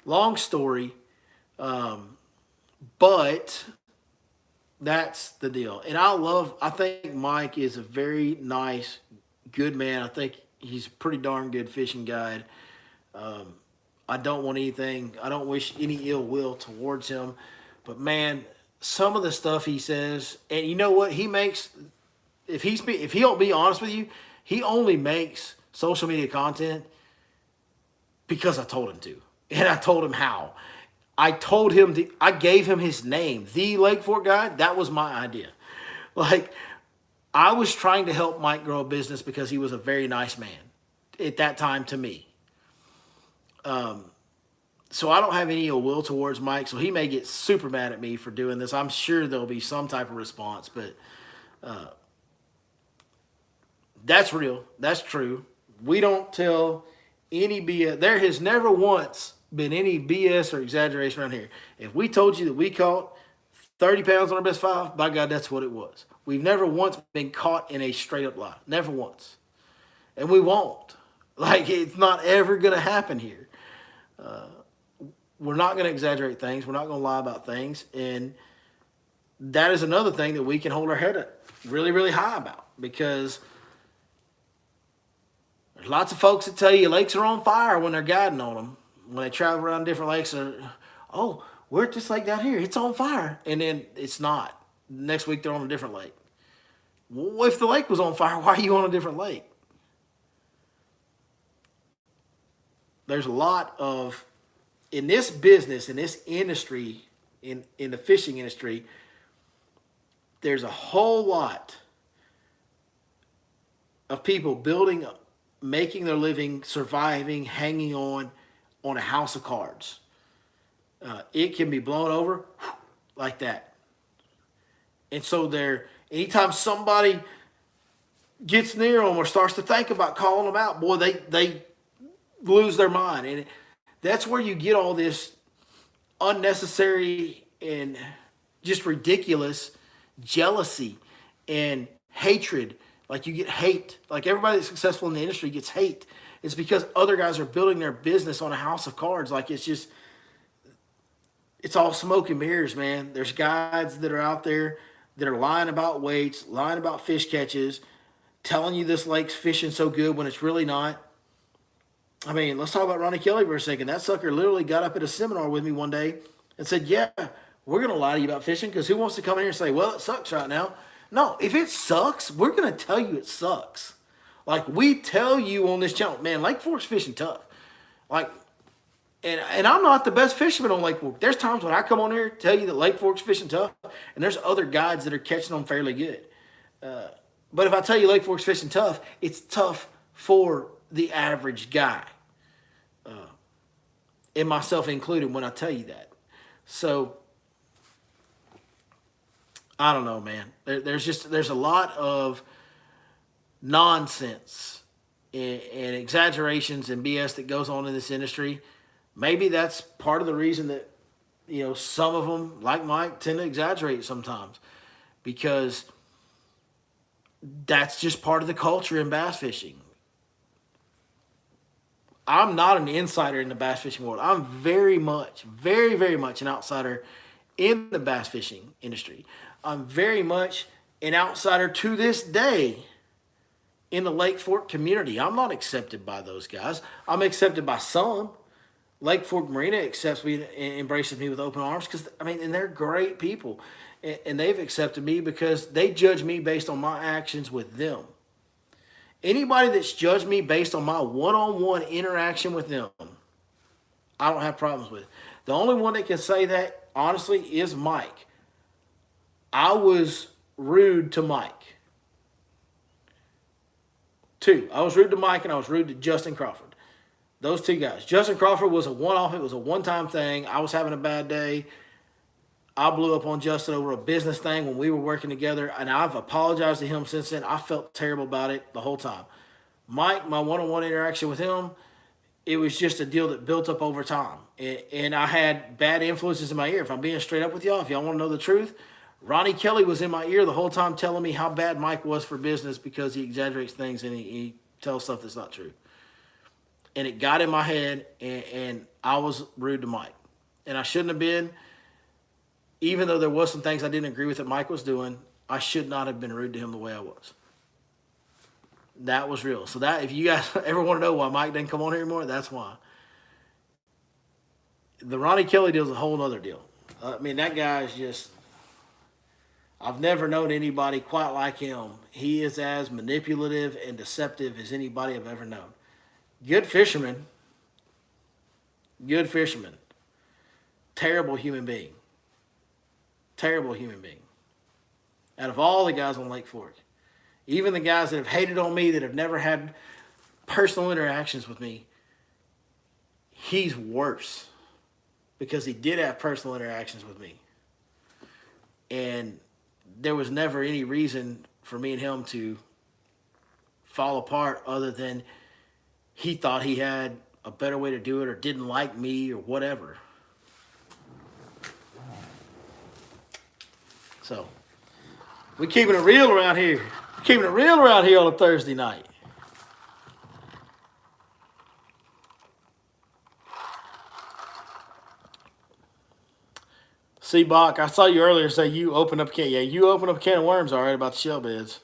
long story, but that's the deal. And I think Mike is a very nice, good man. I think he's a pretty darn good fishing guide. I don't wish any ill will towards him. But man, some of the stuff he says, and you know what, if he'll be honest with you, he only makes social media content because I told him to. And I told him how. I gave him his name, the Lake Fork guy. That was my idea. Like, I was trying to help Mike grow a business because he was a very nice man at that time to me. So I don't have any ill will towards Mike. So he may get super mad at me for doing this. I'm sure there'll be some type of response, but that's real. That's true. We don't tell any BS. There has never once been any BS or exaggeration around here. If we told you that we caught 30 pounds on our best 5, by God, that's what it was. We've never once been caught in a straight up lie. Never once. And we won't. Like, it's not ever going to happen here. We're not going to exaggerate things. We're not going to lie about things. And that is another thing that we can hold our head up really, really high about, because there's lots of folks that tell you lakes are on fire when they're guiding on them. When they travel around different lakes, we're at this lake down here. It's on fire. And then it's not. Next week, they're on a different lake. Well, if the lake was on fire, why are you on a different lake? There's a lot of, in this business, in this industry, in the fishing industry, there's a whole lot of people building, making their living, surviving, hanging on a house of cards. It can be blown over like that. And so anytime somebody gets near them or starts to think about calling them out, boy, they lose their mind. And that's where you get all this unnecessary and just ridiculous jealousy and hatred. Like, you get hate. Like, everybody that's successful in the industry gets hate. It's because other guys are building their business on a house of cards. Like, it's all smoke and mirrors, man. There's guides that are out there that are lying about weights, lying about fish catches, telling you this lake's fishing so good when it's really not. I mean, let's talk about Ronnie Kelly for a second. That sucker literally got up at a seminar with me one day and said, yeah, we're going to lie to you about fishing, because who wants to come in here and say, well, it sucks right now? No, if it sucks, we're going to tell you it sucks. Like, we tell you on this channel, man, Lake Fork's fishing tough. Like, and I'm not the best fisherman on Lake Fork. There's times when I come on here, tell you that Lake Fork's fishing tough, and there's other guides that are catching them fairly good. But if I tell you Lake Fork's fishing tough, it's tough for the average guy, and myself included when I tell you that. So, I don't know, man. There's a lot of nonsense and exaggerations and BS that goes on in this industry. Maybe that's part of the reason that, some of them, like Mike, tend to exaggerate sometimes, because that's just part of the culture in bass fishing. I'm not an insider in the bass fishing world. I'm very much, very, very much an outsider in the bass fishing industry. I'm very much an outsider to this day in the Lake Fork community. I'm not accepted by those guys. I'm accepted by some. Lake Fork Marina accepts me and embraces me with open arms because, I mean, and they're great people. And they've accepted me because they judge me based on my actions with them. Anybody that's judged me based on my one-on-one interaction with them, I don't have problems with. The only one that can say that, honestly, is Mike. I was rude to Mike. Two, I was rude to Mike and I was rude to Justin Crawford. Those two guys. Justin Crawford was a one-off. It was a one-time thing. I was having a bad day. I blew up on Justin over a business thing when we were working together, and I've apologized to him since then. I felt terrible about it the whole time. Mike, my one-on-one interaction with him, it was just a deal that built up over time. And I had bad influences in my ear. If I'm being straight up with y'all, if y'all want to know the truth, Ronnie Kelly was in my ear the whole time telling me how bad Mike was for business because he exaggerates things and he tells stuff that's not true. And it got in my head, and I was rude to Mike. And I shouldn't have been. Even though there was some things I didn't agree with that Mike was doing, I should not have been rude to him the way I was. That was real. So that, if you guys ever want to know why Mike didn't come on here anymore, that's why. The Ronnie Kelly deal is a whole other deal. I mean, that guy is just, I've never known anybody quite like him. He is as manipulative and deceptive as anybody I've ever known. Good fisherman. Good fisherman. Terrible human being. Terrible human being. Out of all the guys on Lake Fork, even the guys that have hated on me, that have never had personal interactions with me, he's worse because he did have personal interactions with me. And there was never any reason for me and him to fall apart other than he thought he had a better way to do it or didn't like me or whatever. So, we're keeping it real around here. We're keeping it real around here on a Thursday night. See, Bach, I saw you earlier say you opened up a can. Yeah, you opened up a can of worms, all right, about the shell beds.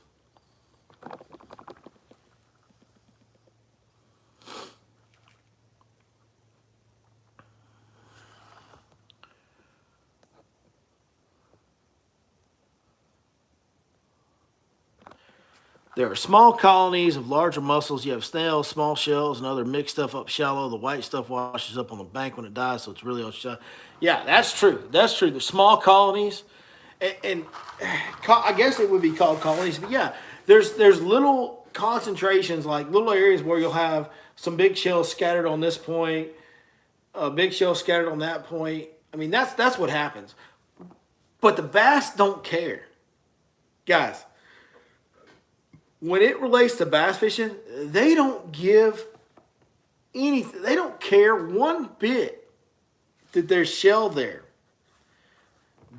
There are small colonies of larger mussels. You have snails, small shells, and other mixed stuff up shallow. The white stuff washes up on the bank when it dies, so it's really all shallow. Yeah, that's true. That's true. There's small colonies, and I guess it would be called colonies, but yeah, there's little concentrations, like little areas where you'll have some big shells scattered on this point, a big shell scattered on that point. I mean, that's what happens. But the bass don't care, guys. When it relates to bass fishing, they don't give anything. They don't care one bit that there's shell there.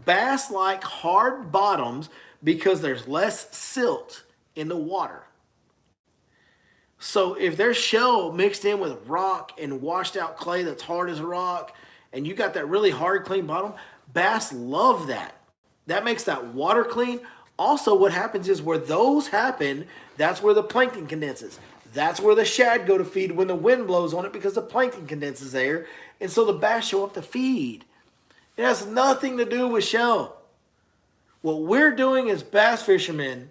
Bass like hard bottoms because there's less silt in the water. So if there's shell mixed in with rock and washed out clay that's hard as a rock, and you got that really hard, clean bottom, bass love that. That makes that water clean. Also, what happens is where those happen, that's where the plankton condenses. That's where the shad go to feed when the wind blows on it because the plankton condenses there. And so the bass show up to feed. It has nothing to do with shell. What we're doing as bass fishermen,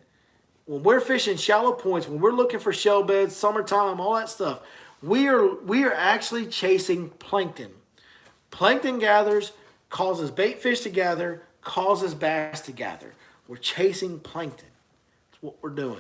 when we're fishing shallow points, when we're looking for shell beds, summertime, all that stuff, we are actually chasing plankton. Plankton gathers, causes bait fish to gather, causes bass to gather. We're chasing plankton. That's what we're doing.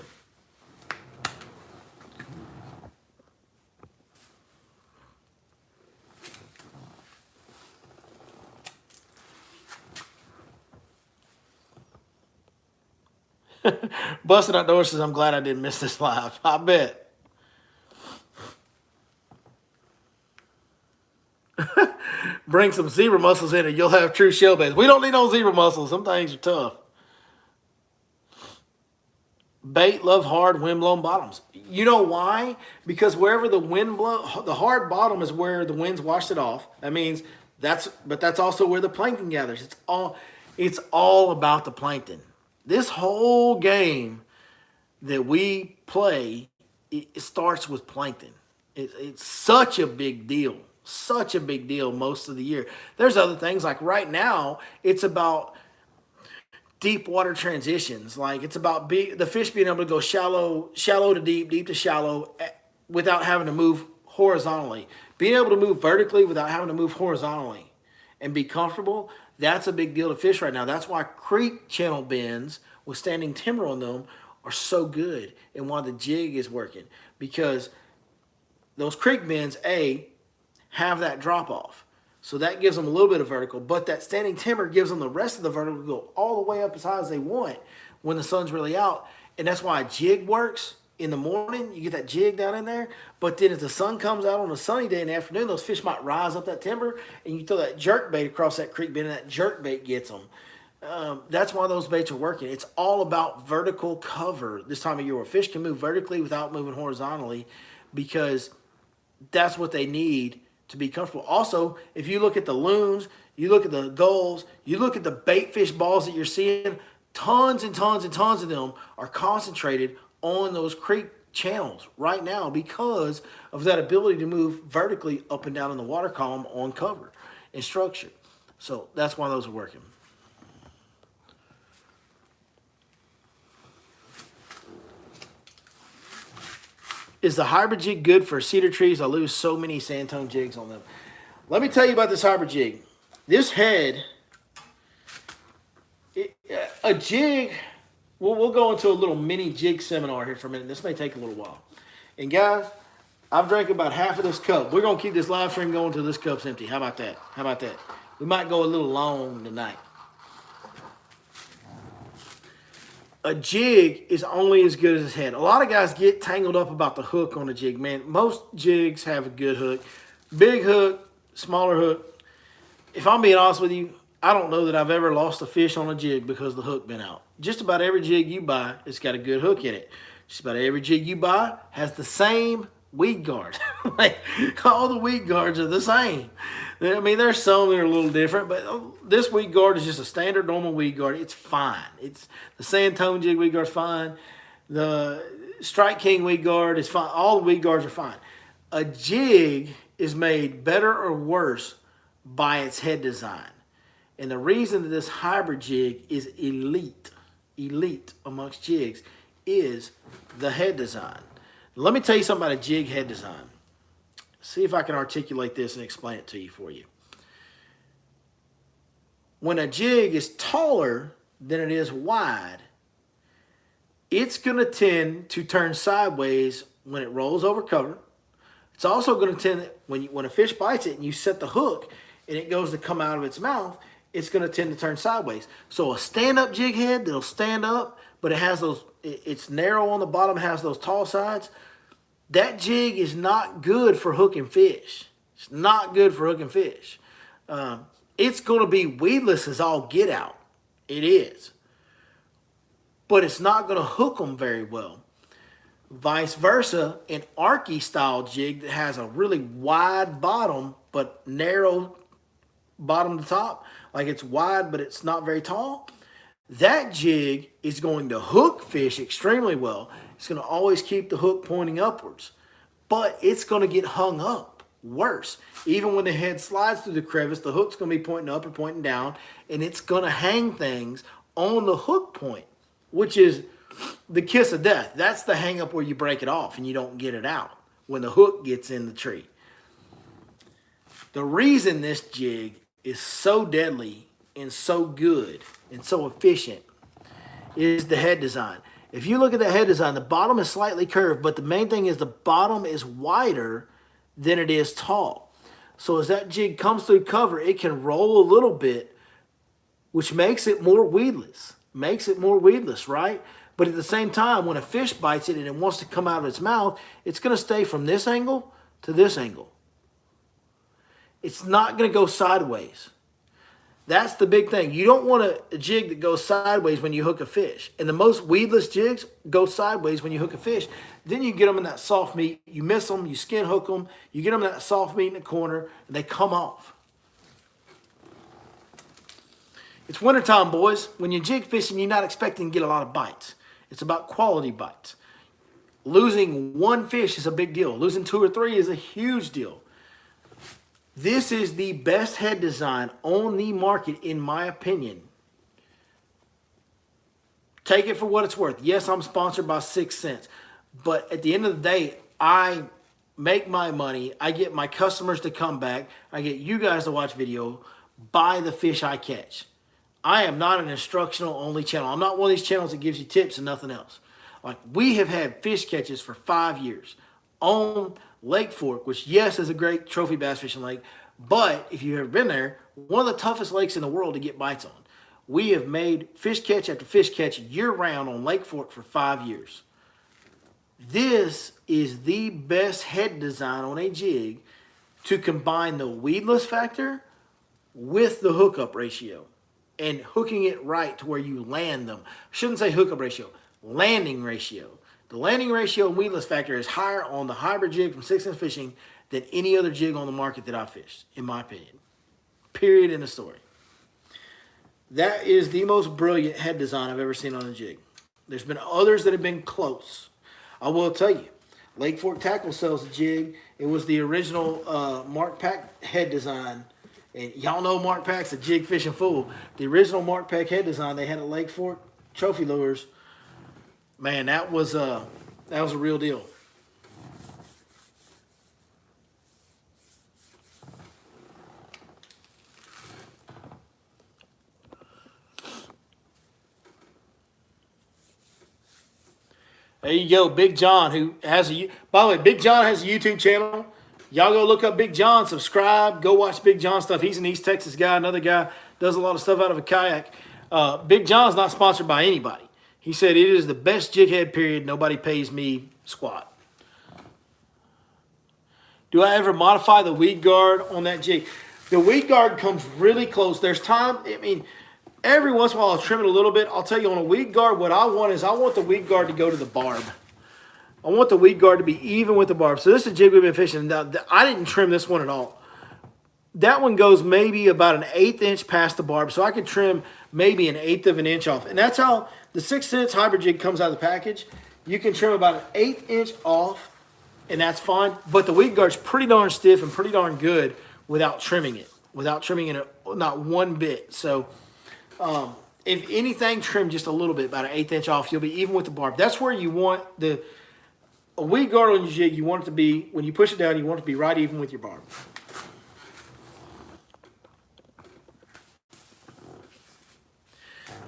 Busting Outdoors says, I'm glad I didn't miss this live. I bet. Bring some zebra mussels in and you'll have true shell beds. We don't need no zebra mussels. Some things are tough. Bait love hard wind-blown bottoms. You know why? Because wherever the wind blow, the hard bottom is where the winds washed it off. That means that's also where the plankton gathers. It's all about the plankton. This whole game that we play, it starts with plankton. It's such a big deal. Such a big deal most of the year. There's other things like right now, it's about deep water transitions. Like it's about the fish being able to go shallow to deep, deep to shallow without having to move horizontally. Being able to move vertically without having to move horizontally and be comfortable, that's a big deal to fish right now. That's why creek channel bends with standing timber on them are so good and why the jig is working. Because those creek bends, have that drop off. So that gives them a little bit of vertical, but that standing timber gives them the rest of the vertical to go all the way up as high as they want when the sun's really out. And that's why a jig works in the morning. You get that jig down in there, but then if the sun comes out on a sunny day in the afternoon, those fish might rise up that timber and you throw that jerk bait across that creek bend and that jerk bait gets them. That's why those baits are working. It's all about vertical cover this time of year where fish can move vertically without moving horizontally because that's what they need to be comfortable. Also, if you look at the loons, you look at the gulls, you look at the bait fish balls that you're seeing, tons and tons and tons of them are concentrated on those creek channels right now because of that ability to move vertically up and down in the water column on cover and structure. So that's why those are working. Is the hybrid jig good for cedar trees? I lose so many sandtone jigs on them. Let me tell you about this hybrid jig. This head, a jig, we'll go into a little mini jig seminar here for a minute. This may take a little while. And guys, I've drank about half of this cup. We're going to keep this live stream going until this cup's empty. How about that? How about that? We might go a little long tonight. A jig is only as good as its head. A lot of guys get tangled up about the hook on a jig. Man, most jigs have a good hook. Big hook, smaller hook. If I'm being honest with you, I don't know that I've ever lost a fish on a jig because the hook been out. Just about every jig you buy, it's got a good hook in it. Just about every jig you buy has the same weed guard. Like, all the weed guards are the same. I mean, there's some that are a little different, but this weed guard is just a standard normal weed guard. It's fine. It's the Sandtone jig weed guard's fine. The Strike King weed guard is fine. All the weed guards are fine. A jig is made better or worse by its head design. And the reason that this hybrid jig is elite amongst jigs is the head design. Let me tell you something about a jig head design. See if I can articulate this and explain it to you for you. When a jig is taller than it is wide, it's going to tend to turn sideways when it rolls over cover. It's also going to tend, when a fish bites it and you set the hook and it goes to come out of its mouth, it's going to tend to turn sideways. So a stand-up jig head that'll stand up, but it has those, it's narrow on the bottom, has those tall sides. That jig is not good for hooking fish. It's not good for hooking fish. It's going to be weedless as all get out. It is. But it's not going to hook them very well. Vice versa, an Arky style jig that has a really wide bottom but narrow bottom to top, like it's wide but it's not very tall, that jig is going to hook fish extremely well. It's going to always keep the hook pointing upwards, but it's going to get hung up worse. Even when the head slides through the crevice, the hook's going to be pointing up or pointing down, and it's going to hang things on the hook point, which is the kiss of death. That's the hang up where you break it off and you don't get it out when the hook gets in the tree. The reason this jig is so deadly and so good and so efficient is the head design. If you look at the head design, the bottom is slightly curved, but the main thing is the bottom is wider than it is tall. So as that jig comes through cover, it can roll a little bit, which makes it more weedless. Right? But at the same time, when a fish bites it and it wants to come out of its mouth, it's going to stay from this angle to this angle. It's not going to go sideways. That's the big thing. You don't want a jig that goes sideways when you hook a fish. And the most weedless jigs go sideways when you hook a fish. Then you get them in that soft meat. You miss them, you skin hook them, you get them in that soft meat in the corner, and they come off. It's wintertime, boys. When you're jig fishing, you're not expecting to get a lot of bites. It's about quality bites. Losing one fish is a big deal. Losing 2 or 3 is a huge deal. This is the best head design on the market, in my opinion. Take it for what it's worth. Yes, I'm sponsored by 6 cents. But at the end of the day, I make my money. I get my customers to come back. I get you guys to watch video, buy the fish I catch. I am not an instructional only channel. I'm not one of these channels that gives you tips and nothing else. Like, we have had fish catches for 5 years on Lake Fork, which, yes, is a great trophy bass fishing lake. But if you've ever been there, one of the toughest lakes in the world to get bites on. We have made fish catch after fish catch year-round on Lake Fork for 5 years. This is the best head design on a jig to combine the weedless factor with the hookup ratio and hooking it right to where you land them. I shouldn't say hookup ratio, landing ratio. The landing ratio and weedless factor is higher on the hybrid jig from 6 Cents Fishing than any other jig on the market that I've fished, in my opinion. Period in the story. That is the most brilliant head design I've ever seen on a jig. There's been others that have been close. I will tell you, Lake Fork Tackle sells a jig. It was the original Mark Pack head design. And y'all know Mark Pack's a jig fishing fool. The original Mark Pack head design they had at Lake Fork Trophy Lures. Man, that was a real deal. There you go, Big John, who has by the way, Big John has a YouTube channel. Y'all go look up Big John, subscribe, go watch Big John stuff. He's an East Texas guy, another guy, does a lot of stuff out of a kayak. Big John's not sponsored by anybody. He said it is the best jig head, period. Nobody pays me squat. Do I ever modify the weed guard on that jig? The weed guard comes really close. There's time, I mean, every once in a while I'll trim it a little bit. I'll tell you on a weed guard, what I want is I want the weed guard to go to the barb. I want the weed guard to be even with the barb. So this is a jig we've been fishing. Now, I didn't trim this one at all. That one goes maybe about an 1/8 inch past the barb. So I could trim maybe an 1/8 of an inch off. And that's how the 6 Cents hybrid jig comes out of the package. You can trim about an 1/8 inch off, and that's fine. But the weed guard's pretty darn stiff and pretty darn good without trimming it. Without trimming it not one bit. So if anything, trim just a little bit, about an 1/8 inch off. You'll be even with the barb. That's where you want a weed guard on your jig. You want it to be, when you push it down, you want it to be right even with your barb.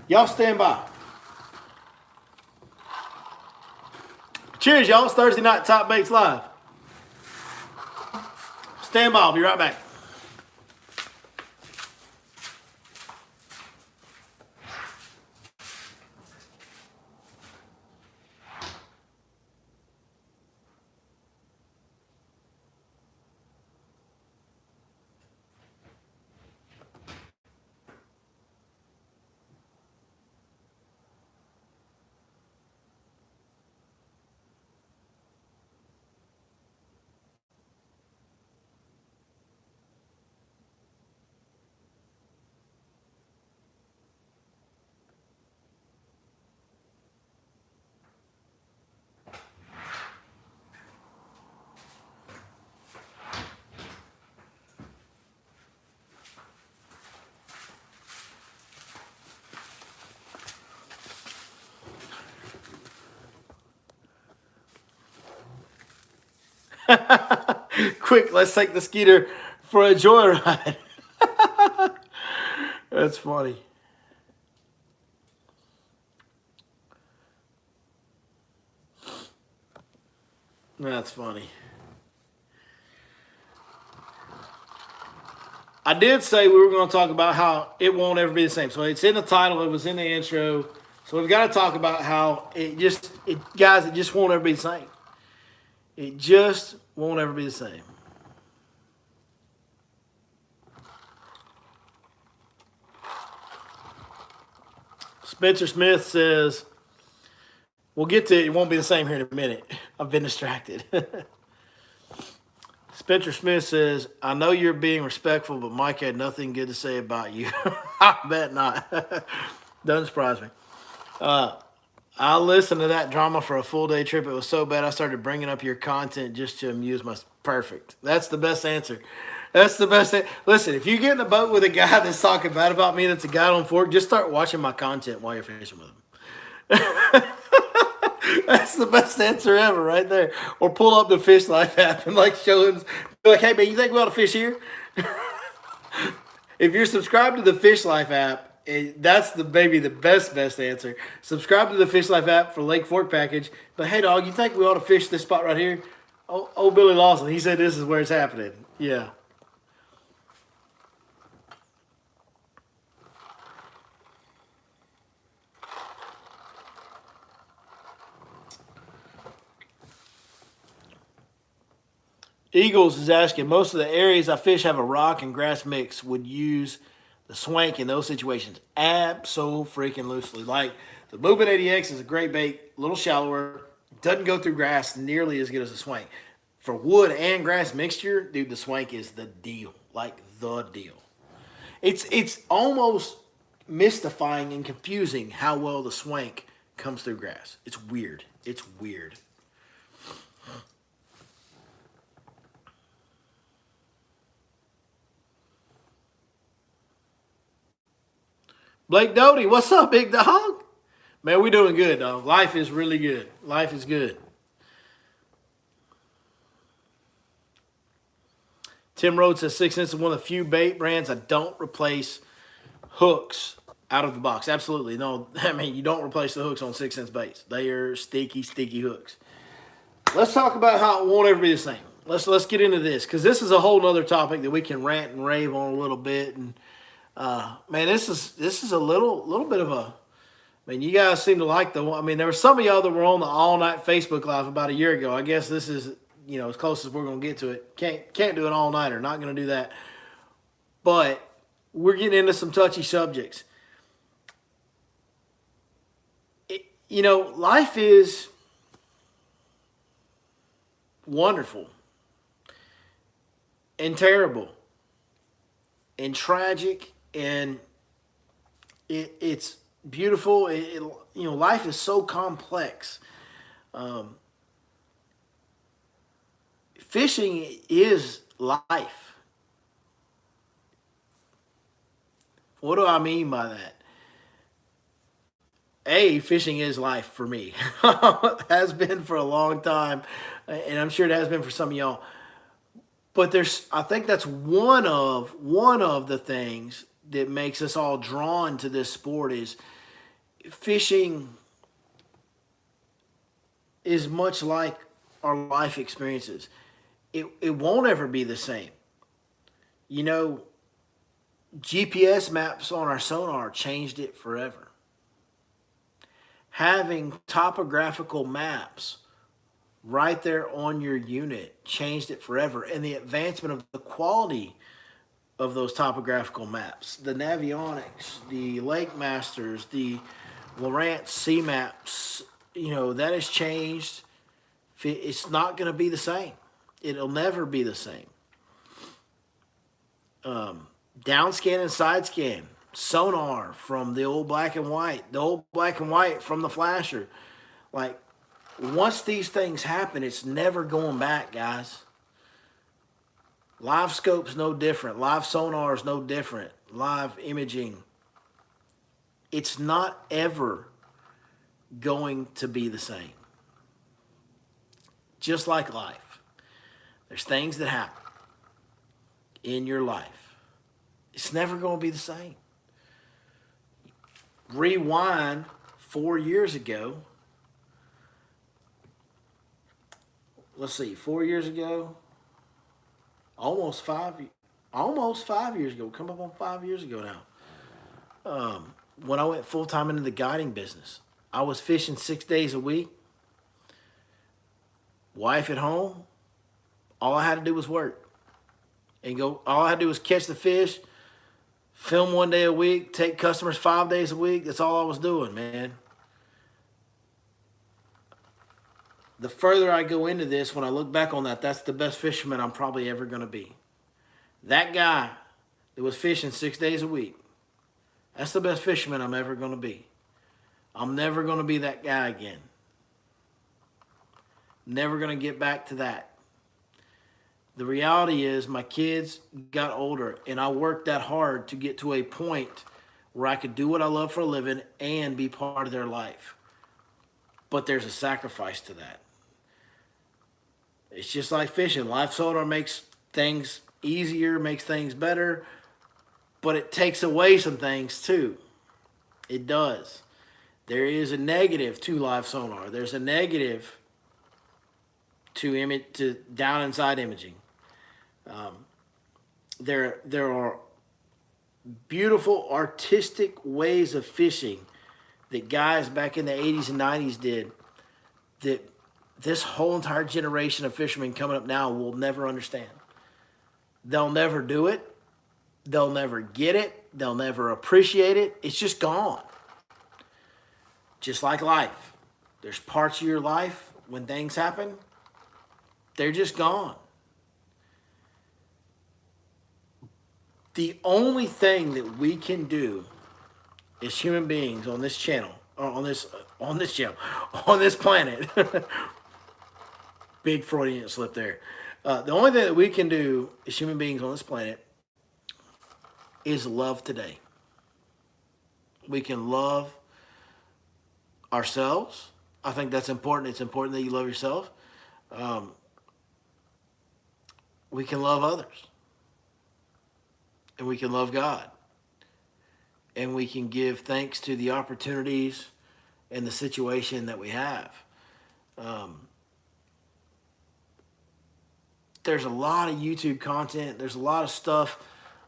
Y'all stand by. Cheers, y'all. It's Thursday night, Top Baits Live. Stand by. I'll be right back. Quick, let's take the Skeeter for a joyride. That's funny. That's funny. I did say we were going to talk about how it won't ever be the same. So it's in the title. It was in the intro. So we've got to talk about how guys, it just won't ever be the same. It just won't ever be the same. Spencer Smith says, we'll get to it. It won't be the same here in a minute. I've been distracted. Spencer Smith says, I know you're being respectful, but Mike had nothing good to say about you. I bet not. Doesn't surprise me. I listened to that drama for a full day trip. It was so bad I started bringing up your content just to amuse myself. Perfect. That's the best answer. That's the best thing. Listen, if you get in a boat with a guy that's talking bad about me, that's a guy on fork, just start watching my content while you're fishing with him. That's the best answer ever, right there. Or pull up the Fish Life app and like show him, be like, hey man, you think we ought to fish here? If you're subscribed to the Fish Life app, that's the maybe the best answer. Subscribe to the Fish Life app for Lake Fork package. But hey, dog, you think we ought to fish this spot right here? Oh, Billy Lawson, he said this is where it's happening. Yeah. Eagles is asking, most of the areas I fish have a rock and grass mix. Would use the swank in those situations? Absolutely. Like the Movement 80X is a great bait, a little shallower, doesn't go through grass nearly as good as the swank. For wood and grass mixture, dude, the swank is the deal. Like the deal. It's almost mystifying and confusing how well the swank comes through grass. It's weird. It's weird. Blake Doty, what's up, big dog? Man, we doing good, dog. Life is really good. Life is good. Tim Rhodes says 6 cents is one of the few bait brands I don't replace hooks out of the box. Absolutely. No, I mean, you don't replace the hooks on 6 cents baits. They are sticky hooks. Let's talk about how it won't ever be the same. Let's get into this, because this is a whole other topic that we can rant and rave on a little bit. And man, this is a little bit of a. I mean, you guys seem to like the one. I mean, there were some of y'all that were on the all night Facebook live about a year ago. I guess this is as close as we're gonna get to it. Can't do an all nighter. Not gonna do that. But we're getting into some touchy subjects. Life is wonderful and terrible and tragic, and it's beautiful. Life is so complex. Fishing is life. What do I mean by that? Fishing is life for me. Has been for a long time, and I'm sure it has been for some of y'all. But I think that's one of the things that makes us all drawn to this sport is fishing is much like our life experiences. It won't ever be the same. GPS maps on our sonar changed it forever. Having topographical maps right there on your unit changed it forever. And the advancement of the quality of those topographical maps, the Navionics, the Lake Masters, the Lowrance Sea Maps, that has changed. It's not going to be the same. It'll never be the same. Downscan and side scan, sonar from the old black and white, from the flasher. Like, once these things happen, it's never going back, guys. Live scope's no different. Live sonar is no different. Live imaging. It's not ever going to be the same. Just like life. There's things that happen in your life. It's never going to be the same. Rewind 4 years ago. Let's see, 4 years ago. Almost 5 years ago. Come up on 5 years ago now. When I went full-time into the guiding business, I was fishing 6 days a week. Wife at home. All I had to do was work. All I had to do was catch the fish, film 1 day a week, take customers 5 days a week. That's all I was doing, man. The further I go into this, when I look back on that, that's the best fisherman I'm probably ever going to be. That guy that was fishing 6 days a week, that's the best fisherman I'm ever going to be. I'm never going to be that guy again. Never going to get back to that. The reality is my kids got older and I worked that hard to get to a point where I could do what I love for a living and be part of their life. But there's a sacrifice to that. It's just like fishing. Life sonar makes things easier, makes things better, but it takes away some things too. It does. There is a negative to live sonar. There's a negative to down inside imaging. There are beautiful artistic ways of fishing that guys back in the 80s and 90s did that this whole entire generation of fishermen coming up now will never understand. They'll never do it. They'll never get it. They'll never appreciate it. It's just gone. Just like life. There's parts of your life when things happen, they're just gone. The only thing that we can do as human beings on this channel, or on this channel, on this planet, big Freudian slip there. The only thing that we can do as human beings on this planet is love today. We can love ourselves. I think that's important. It's important that you love yourself. We can love others. And we can love God. And we can give thanks to the opportunities and the situation that we have. There's a lot of YouTube content. There's a lot of stuff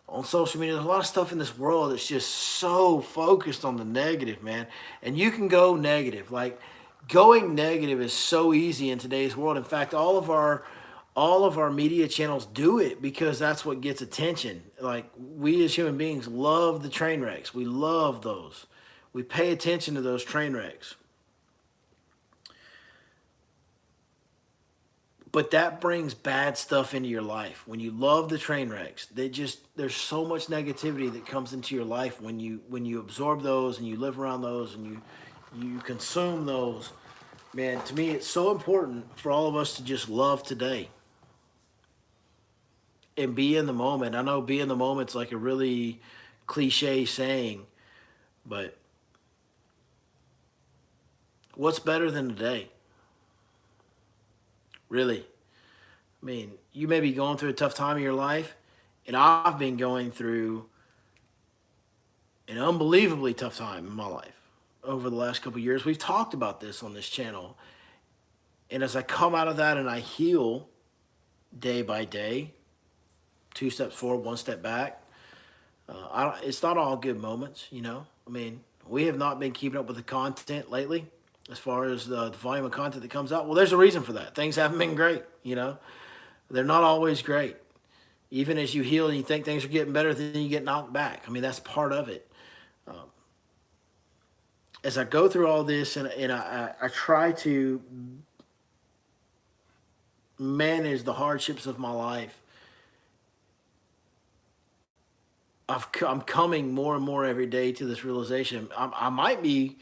on social media. There's a lot of stuff in this world that's just so focused on the negative, man. And you can go negative. Like, going negative is so easy in today's world. In fact, all of our media channels do it because that's what gets attention. Like, we as human beings love the train wrecks. We love those. We pay attention to those train wrecks. But that brings bad stuff into your life. When you love the train wrecks, there's so much negativity that comes into your life when you absorb those and you live around those and you consume those. Man, to me, it's so important for all of us to just love today and be in the moment. I know be in the moment's like a really cliche saying, but what's better than today? Really. I mean, you may be going through a tough time in your life, and I've been going through an unbelievably tough time in my life over the last couple of years. We've talked about this on this channel. And as I come out of that and I heal day by day, 2 steps forward, 1 step back, it's not all good moments, you know. I mean, we have not been keeping up with the content lately as far as the volume of content that comes out. Well, there's a reason for that. Things haven't been great, you know. They're not always great. Even as you heal and you think things are getting better, then you get knocked back. I mean, that's part of it. As I go through all this and I try to manage the hardships of my life, I'm coming more and more every day to this realization. I might be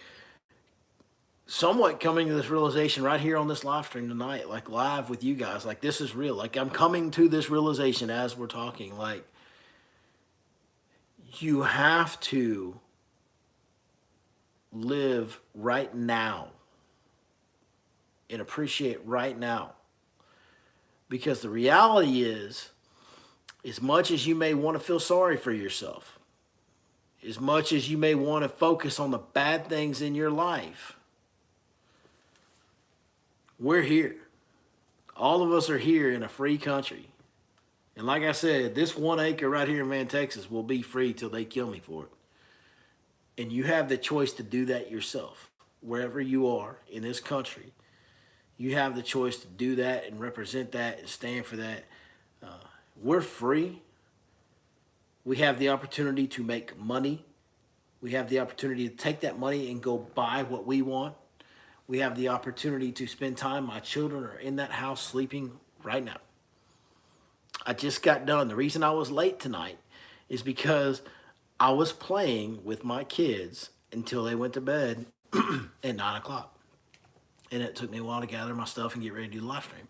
somewhat coming to this realization right here on this live stream tonight, like live with you guys. Like, this is real. Like, I'm coming to this realization as we're talking. Like, you have to live right now and appreciate right now. Because the reality is, as much as you may want to feel sorry for yourself, as much as you may want to focus on the bad things in your life, we're here. All of us are here in a free country. And like I said, this 1 acre right here in Van, Texas will be free till they kill me for it. And you have the choice to do that yourself. Wherever you are in this country, you have the choice to do that and represent that and stand for that. We're free. We have the opportunity to make money. We have the opportunity to take that money and go buy what we want. We have the opportunity to spend time. My children are in that house sleeping right now. I just got done. The reason I was late tonight is because I was playing with my kids until they went to bed at 9 o'clock. And it took me a while to gather my stuff and get ready to do the live stream.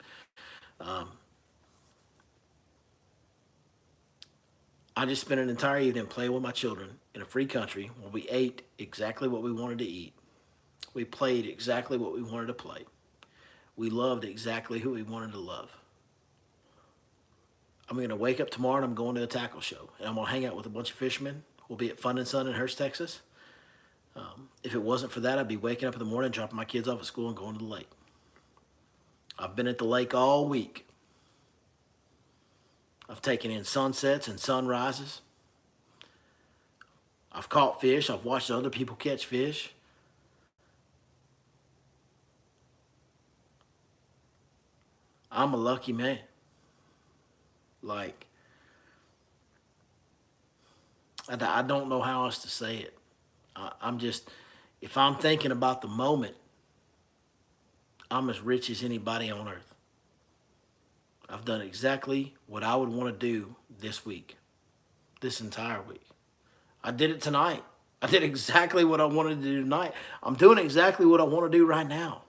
I just spent an entire evening playing with my children in a free country where we ate exactly what we wanted to eat. We played exactly what we wanted to play. We loved exactly who we wanted to love. I'm going to wake up tomorrow and I'm going to a tackle show. And I'm going to hang out with a bunch of fishermen. We'll be at Fun and Sun in Hurst, Texas. If it wasn't for that, I'd be waking up in the morning, dropping my kids off at school and going to the lake. I've been at the lake all week. I've taken in sunsets and sunrises. I've caught fish. I've watched other people catch fish. I'm a lucky man. Like, I don't know how else to say it. I'm just, if I'm thinking about the moment, I'm as rich as anybody on earth. I've done exactly what I would want to do this week, this entire week. I did it tonight. I did exactly what I wanted to do tonight. I'm doing exactly what I want to do right now.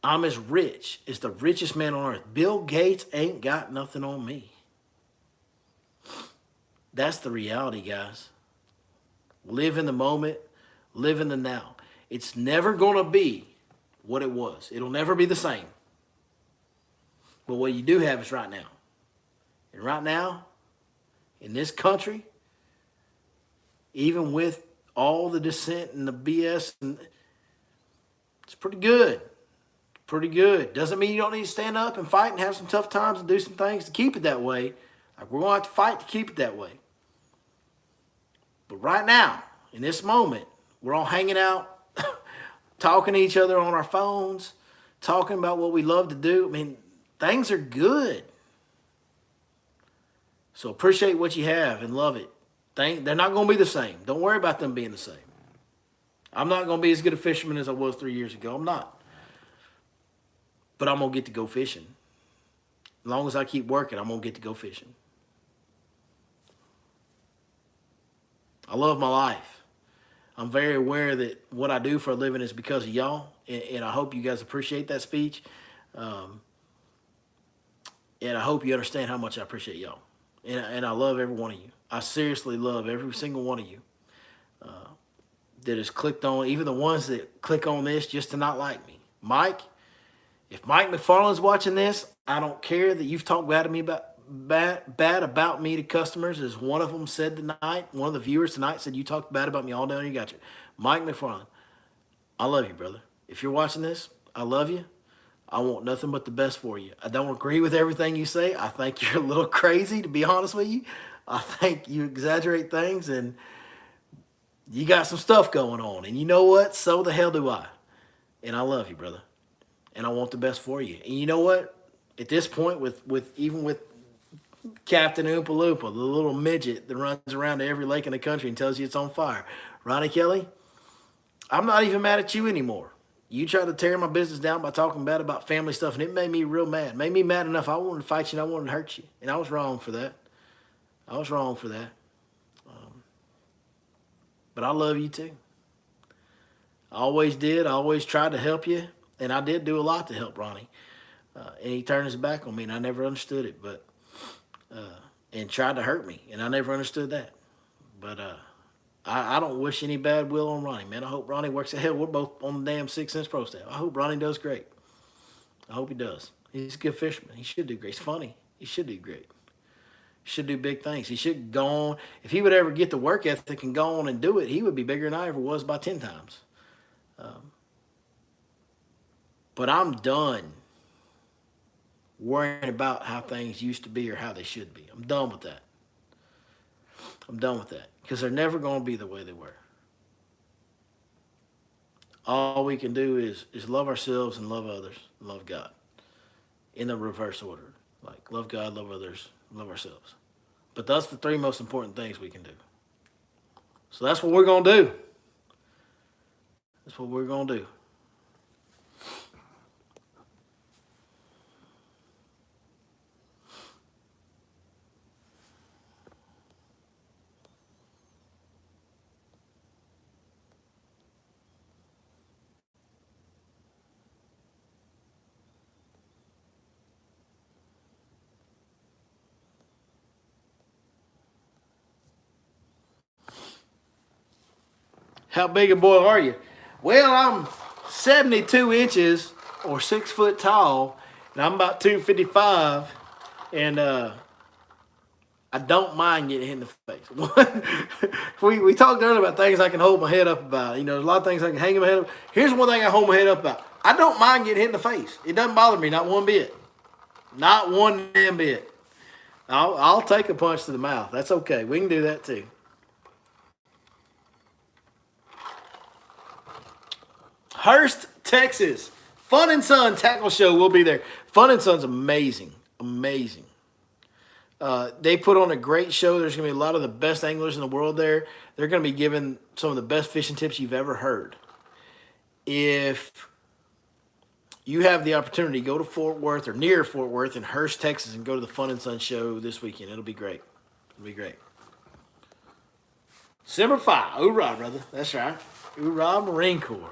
I'm as rich as the richest man on earth. Bill Gates ain't got nothing on me. That's the reality, guys. Live in the moment, live in the now. It's never going to be what it was. It'll never be the same. But what you do have is right now. And right now, in this country, even with all the dissent and the BS, it's pretty good. Pretty good. Doesn't mean you don't need to stand up and fight and have some tough times and do some things to keep it that way. Like, we're going to have to fight to keep it that way. But right now, in this moment, we're all hanging out, talking to each other on our phones, talking about what we love to do. I mean, things are good. So appreciate what you have and love it. They're not going to be the same. Don't worry about them being the same. I'm not going to be as good a fisherman as I was 3 years ago. I'm not. But I'm going to get to go fishing. As long as I keep working, I'm going to get to go fishing. I love my life. I'm very aware that what I do for a living is because of y'all, and I hope you guys appreciate that speech. And I hope you understand how much I appreciate y'all. And I love every one of you. I seriously love every single one of you that has clicked on, even the ones that click on this just to not like me. Mike, if Mike McFarland's watching this, I don't care that you've talked bad about me to customers, as one of them said tonight. One of the viewers tonight said you talked bad about me all down. You got you. Mike McFarland, I love you, brother. If you're watching this, I love you. I want nothing but the best for you. I don't agree with everything you say. I think you're a little crazy, to be honest with you. I think you exaggerate things, and you got some stuff going on. And you know what? So the hell do I. And I love you, brother. And I want the best for you. And you know what? At this point, even with Captain Oompa Loompa, the little midget that runs around to every lake in the country and tells you it's on fire, Ronnie Kelly, I'm not even mad at you anymore. You tried to tear my business down by talking bad about family stuff, and it made me real mad. It made me mad enough I wanted to fight you and I wanted to hurt you. And I was wrong for that. I was wrong for that. But I love you too. I always did. I always tried to help you. And I did do a lot to help Ronnie. And he turned his back on me, and I never understood it. And tried to hurt me, and I never understood that. But I don't wish any bad will on Ronnie, man. I hope Ronnie works at hell. We're both on the damn 6 Sense Pro staff. I hope Ronnie does great. I hope he does. He's a good fisherman. He should do great. He's funny. He should do great. He should do big things. He should go on. If he would ever get the work ethic and go on and do it, he would be bigger than I ever was by 10 times. But I'm done worrying about how things used to be or how they should be. I'm done with that. I'm done with that. Because they're never going to be the way they were. All we can do is love ourselves and love others, and love God. In the reverse order. Like, love God, love others, love ourselves. But that's the 3 most important things we can do. So that's what we're going to do. That's what we're going to do. How big a boy are you? Well, I'm 72 inches or 6 foot tall, and I'm about 255, and I don't mind getting hit in the face. we talked earlier about things I can hold my head up about. You know, there's a lot of things I can hang my head up. Here's one thing I hold my head up about. I don't mind getting hit in the face. It doesn't bother me, not one bit. Not one damn bit. I'll take a punch to the mouth. That's okay. We can do that too. Hurst, Texas. Fun and Son Tackle Show will be there. Fun and Son's amazing. Amazing. They put on a great show. There's going to be a lot of the best anglers in the world there. They're going to be giving some of the best fishing tips you've ever heard. If you have the opportunity, go to Fort Worth or near Fort Worth in Hurst, Texas, and go to the Fun and Sun show this weekend. It'll be great. It'll be great. December 5. Hoorah, brother. That's right. Hoorah, Marine Corps.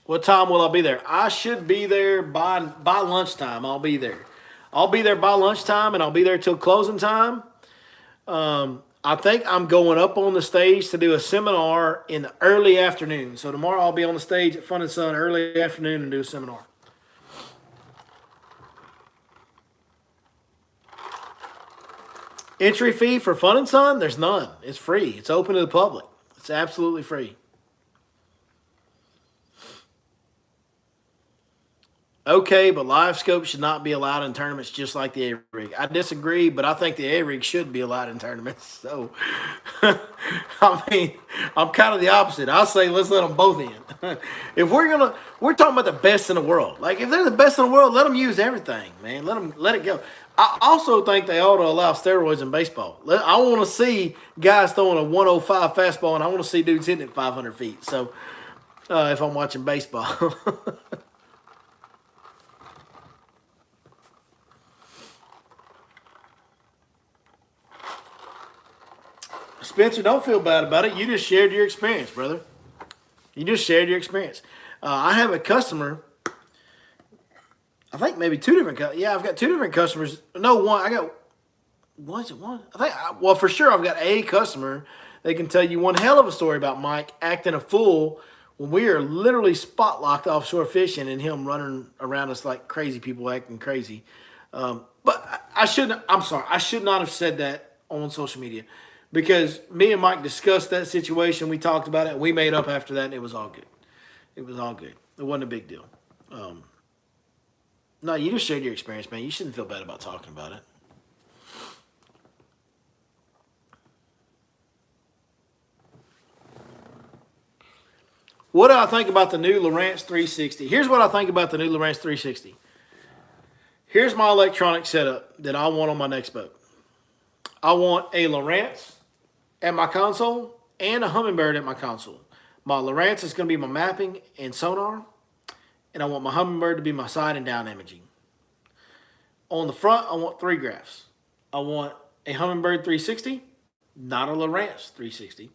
What time will I be there? I should be there by lunchtime. I'll be there. I'll be there by lunchtime, and I'll be there till closing time. I think I'm going up on the stage to do a seminar in the early afternoon. So tomorrow I'll be on the stage at Fun and Sun early afternoon and do a seminar. Entry fee for Fun and Sun? There's none. It's free. It's open to the public. It's absolutely free. Okay, but live scope should not be allowed in tournaments just like the A-Rig. I disagree, but I think the A-Rig should be allowed in tournaments. So, I mean, I'm kind of the opposite. I'll say let's let them both in. If we're talking about the best in the world. Like, if they're the best in the world, let them use everything, man. Let it go. I also think they ought to allow steroids in baseball. I want to see guys throwing a 105 fastball, and I want to see dudes hitting it 500 feet. So, if I'm watching baseball. Spencer, don't feel bad about it. You just shared your experience, brother. You just shared your experience. I have a customer. I think maybe two different. Yeah, I've got two different customers. No, one. I got. Was it one? Well, for sure, I've got a customer. They can tell you one hell of a story about Mike acting a fool when we are literally spot locked offshore fishing and him running around us like crazy people acting crazy. But I shouldn't. I'm sorry. I should not have said that on social media. Because me and Mike discussed that situation, we talked about it, and we made up after that, and it was all good. It was all good. It wasn't a big deal. No, you just shared your experience, man. You shouldn't feel bad about talking about it. What do I think about the new Lowrance 360? Here's what I think about the new Lowrance 360. Here's my electronic setup that I want on my next boat. I want a Lowrance at my console and a Humminbird at my console. My Lowrance is going to be my mapping and sonar, and I want my Humminbird to be my side and down imaging. On the front, I want 3 graphs. I want a Humminbird 360, not a Lowrance 360.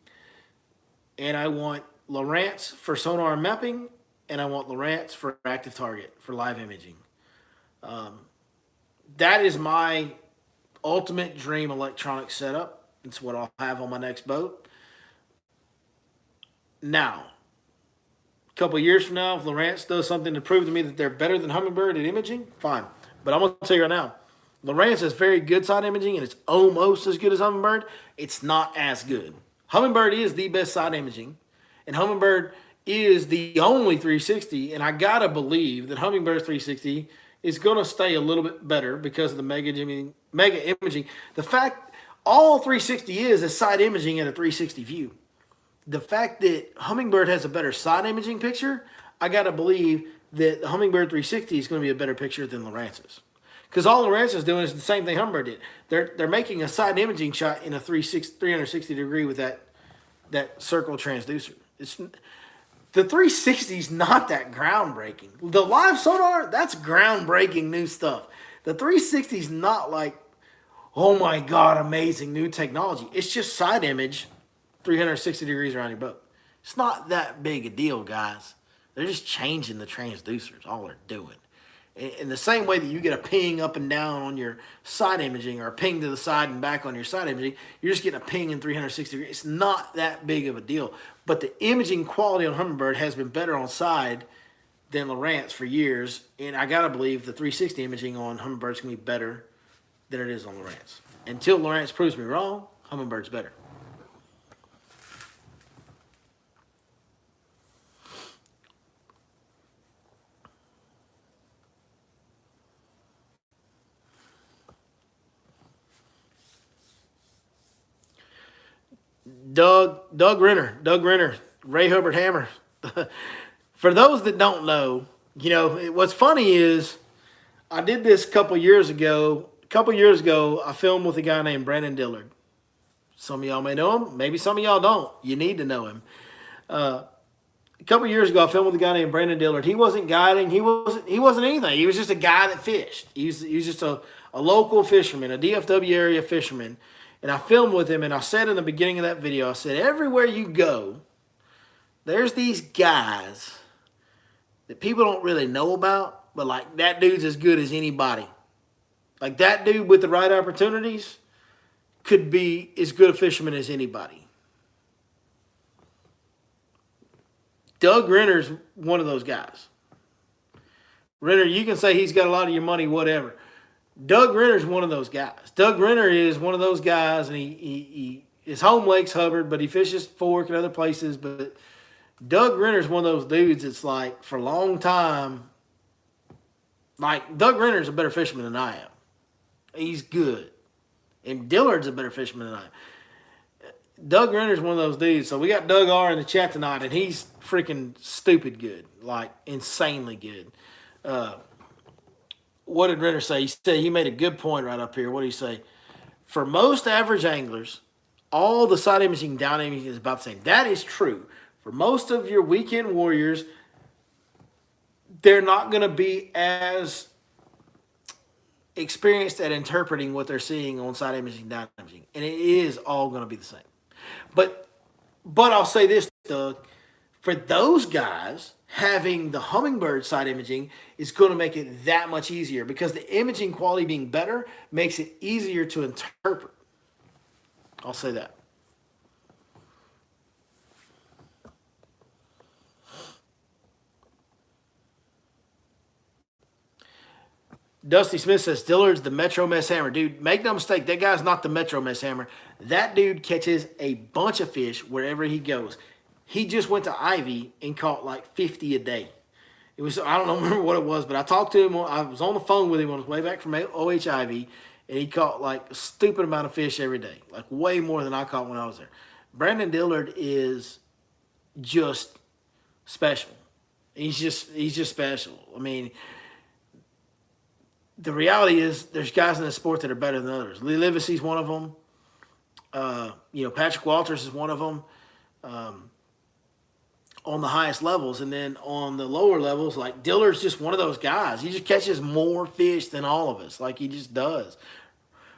And I want Lowrance for sonar and mapping, and I want Lowrance for active target, for live imaging. That is my ultimate dream electronic setup. It's what I'll have on my next boat. Now, a couple of years from now, if Lowrance does something to prove to me that they're better than Humminbird at imaging, fine. But I'm going to tell you right now, Lowrance has very good side imaging, and it's almost as good as Humminbird. It's not as good. Humminbird is the best side imaging, and Humminbird is the only 360, and I got to believe that Humminbird 360 is going to stay a little bit better because of the mega imaging. The fact all 360 is side imaging at a 360 view. The fact that Humminbird has a better side imaging picture, I got to believe that the Humminbird 360 is going to be a better picture than Lowrance's. Because all Lowrance is doing is the same thing Humminbird did. They're making a side imaging shot in a 360 degree with that circle transducer. The 360 is not that groundbreaking. The live sonar, that's groundbreaking new stuff. The 360 is not like, oh my God, amazing new technology. It's just side image 360 degrees around your boat. It's not that big a deal, guys. They're just changing the transducers, all they're doing. In the same way that you get a ping up and down on your side imaging or a ping to the side and back on your side imaging, you're just getting a ping in 360 degrees. It's not that big of a deal. But the imaging quality on Humminbird has been better on side than Lowrance for years. And I got to believe the 360 imaging on Humminbird's going to be better than it is on Lowrance. Until Lowrance proves me wrong, Humminbird's better. Doug Renner, Ray Hubbard Hammer. For those that don't know, what's funny is I did this a couple years ago. I filmed with a guy named Brandon Dillard. Some of y'all may know him. Maybe some of y'all don't. You need to know him. A couple years ago, I filmed with a guy named Brandon Dillard. He wasn't guiding. He wasn't anything. He was just a guy that fished. He was just a local fisherman, a DFW area fisherman. And I filmed with him, and I said in the beginning of that video, I said, everywhere you go, there's these guys that people don't really know about, but like that dude's as good as anybody. Like that dude with the right opportunities could be as good a fisherman as anybody. Doug Renner's one of those guys. Renner, you can say he's got a lot of your money, whatever. Doug Renner's one of those guys. Doug Renner is one of those guys, and his home lake's Hubbard, but he fishes Fork and other places. But Doug Renner's one of those dudes that's like, for a long time, like Doug Renner's a better fisherman than I am. He's good. And Dillard's a better fisherman than I am. Doug Renner's one of those dudes. So we got Doug R in the chat tonight, and he's freaking stupid good, like insanely good. What did Renner say? He said he made a good point right up here. What did he say? For most average anglers, all the side imaging, down imaging is about the same. That is true. For most of your weekend warriors, they're not going to be as experienced at interpreting what they're seeing on side imaging, down imaging. And it is all going to be the same. But I'll say this, Doug. For those guys, having the Humminbird side imaging is going to make it that much easier because the imaging quality being better makes it easier to interpret. I'll say that. Dusty Smith says, Dillard's the Metro Mess Hammer. Dude, make no mistake, that guy's not the Metro Mess Hammer. That dude catches a bunch of fish wherever he goes. He just went to Ivy and caught like 50 a day. It was, I don't remember what it was, but I talked to him. I was on the phone with him on his way back from OH Ivy, and he caught like a stupid amount of fish every day, like way more than I caught when I was there. Brandon Dillard is just special. He's just special. I mean, the reality is there's guys in the sport that are better than others. Lee Livesey's one of them. Patrick Walters is one of them. On the highest levels, and then on the lower levels, like Dillard's just one of those guys. He just catches more fish than all of us, like he just does.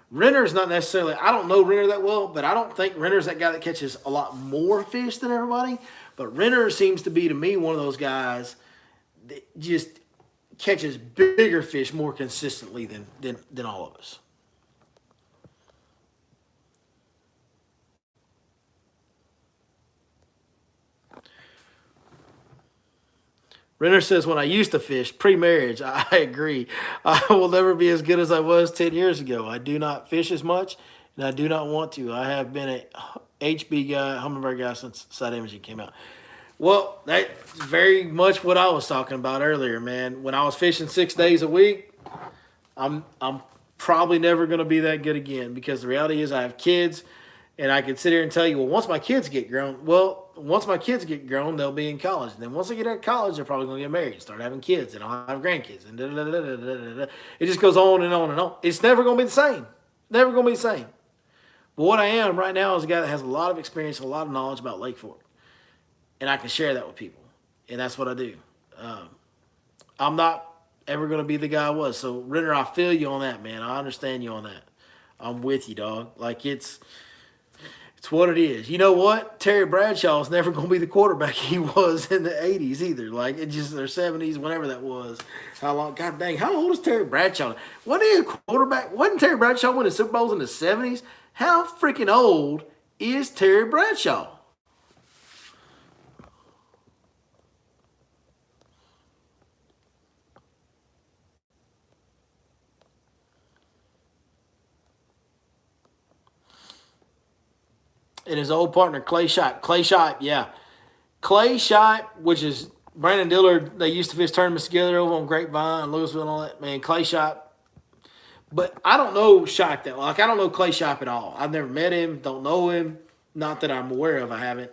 Renner's not necessarily, I don't know Renner that well, but I don't think Renner's that guy that catches a lot more fish than everybody. But Renner seems to be, to me, one of those guys that just catches bigger fish more consistently than all of us. Renner says, when I used to fish pre-marriage, I agree. I will never be as good as I was 10 years ago. I do not fish as much, and I do not want to. I have been a HB guy, Humminbird guy, since side imaging came out. Well, that's very much what I was talking about earlier, man. When I was fishing 6 days a week, I'm probably never going to be that good again because the reality is I have kids, and I can sit here and tell you, well, once my kids get grown, they'll be in college. And then once they get out of college, they're probably going to get married, start having kids, and I'll have grandkids. And it just goes on and on and on. It's never going to be the same. Never going to be the same. But what I am right now is a guy that has a lot of experience, a lot of knowledge about Lake Fork. And I can share that with people. And that's what I do. I'm not ever going to be the guy I was. So, Renner, I feel you on that, man. I understand you on that. I'm with you, dog. Like, it's It's what it is. You know what? Terry Bradshaw's never going to be the quarterback he was in the 80s either. Like, it just, their 70s, whenever that was. How long? God dang, how old is Terry Bradshaw? Wasn't he a quarterback? Wasn't Terry Bradshaw winning Super Bowls in the 70s? How freaking old is Terry Bradshaw? And his old partner, Clay Shipe. Clay Shipe, yeah. Clay Shipe, which is Brandon Dillard, they used to fish tournaments together over on Grapevine, Louisville, and all that. Man, Clay Shipe. But I don't know Shipe that well. Like, I don't know Clay Shipe at all. I've never met him, don't know him. Not that I'm aware of, I haven't.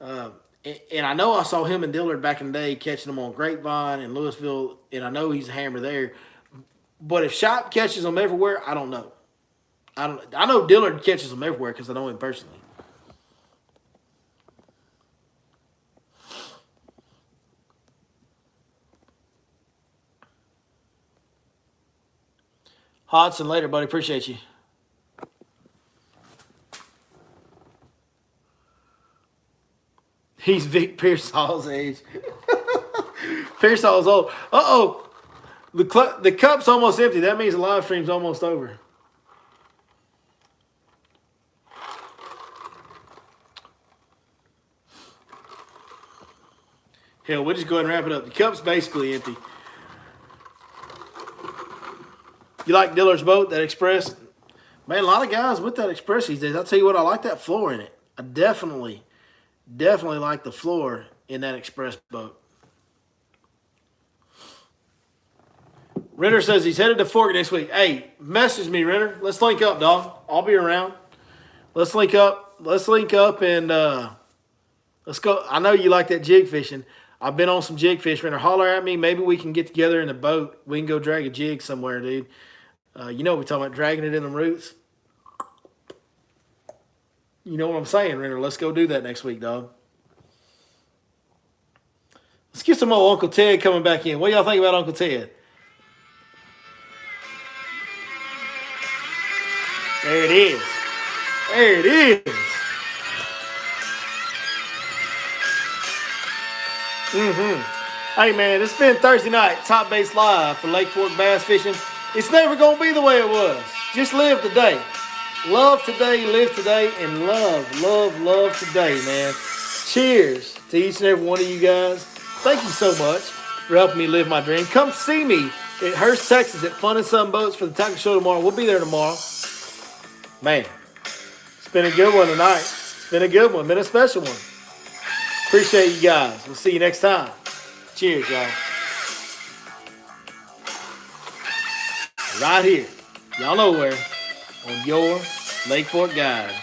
And I know I saw him and Dillard back in the day catching them on Grapevine and Louisville, and I know he's a hammer there. But if Shipe catches them everywhere, I don't know. I know Dillard catches them everywhere because I know him personally. Hodson, later, buddy. Appreciate you. He's Vic Pearsall's age. Pearsall's old. Uh-oh. The cup's almost empty. That means the live stream's almost over. Hell, we'll just go ahead and wrap it up. The cup's basically empty. You like Dillard's boat, that Express? Man, a lot of guys with that Express these days. I'll tell you what, I like that floor in it. I definitely like the floor in that Express boat. Renner says he's headed to Fork next week. Hey, message me, Renner. Let's link up, dog. I'll be around. Let's link up. Let's link up and let's go. I know you like that jig fishing. I've been on some jig fish, Renner. Holler at me. Maybe we can get together in a boat. We can go drag a jig somewhere, dude. You know we're talking about dragging it in the roots. You know what I'm saying, Renner. Let's go do that next week, dog. Let's get some old Uncle Ted coming back in. What do y'all think about Uncle Ted? There it is. There it is. Hey, man, it's been Thursday night, Top Baits Live for Lake Fork Bass Fishing. It's never going to be the way it was. Just live today. Love today, live today, and love today, man. Cheers to each and every one of you guys. Thank you so much for helping me live my dream. Come see me at Hurst, Texas at Fun and Sun Boats for the tackle show tomorrow. We'll be there tomorrow. Man, it's been a good one tonight. It's been a good one. Been a special one. Appreciate you guys. We'll see you next time. Cheers, y'all. Right here. Y'all know where. On your Lake Fork Guide.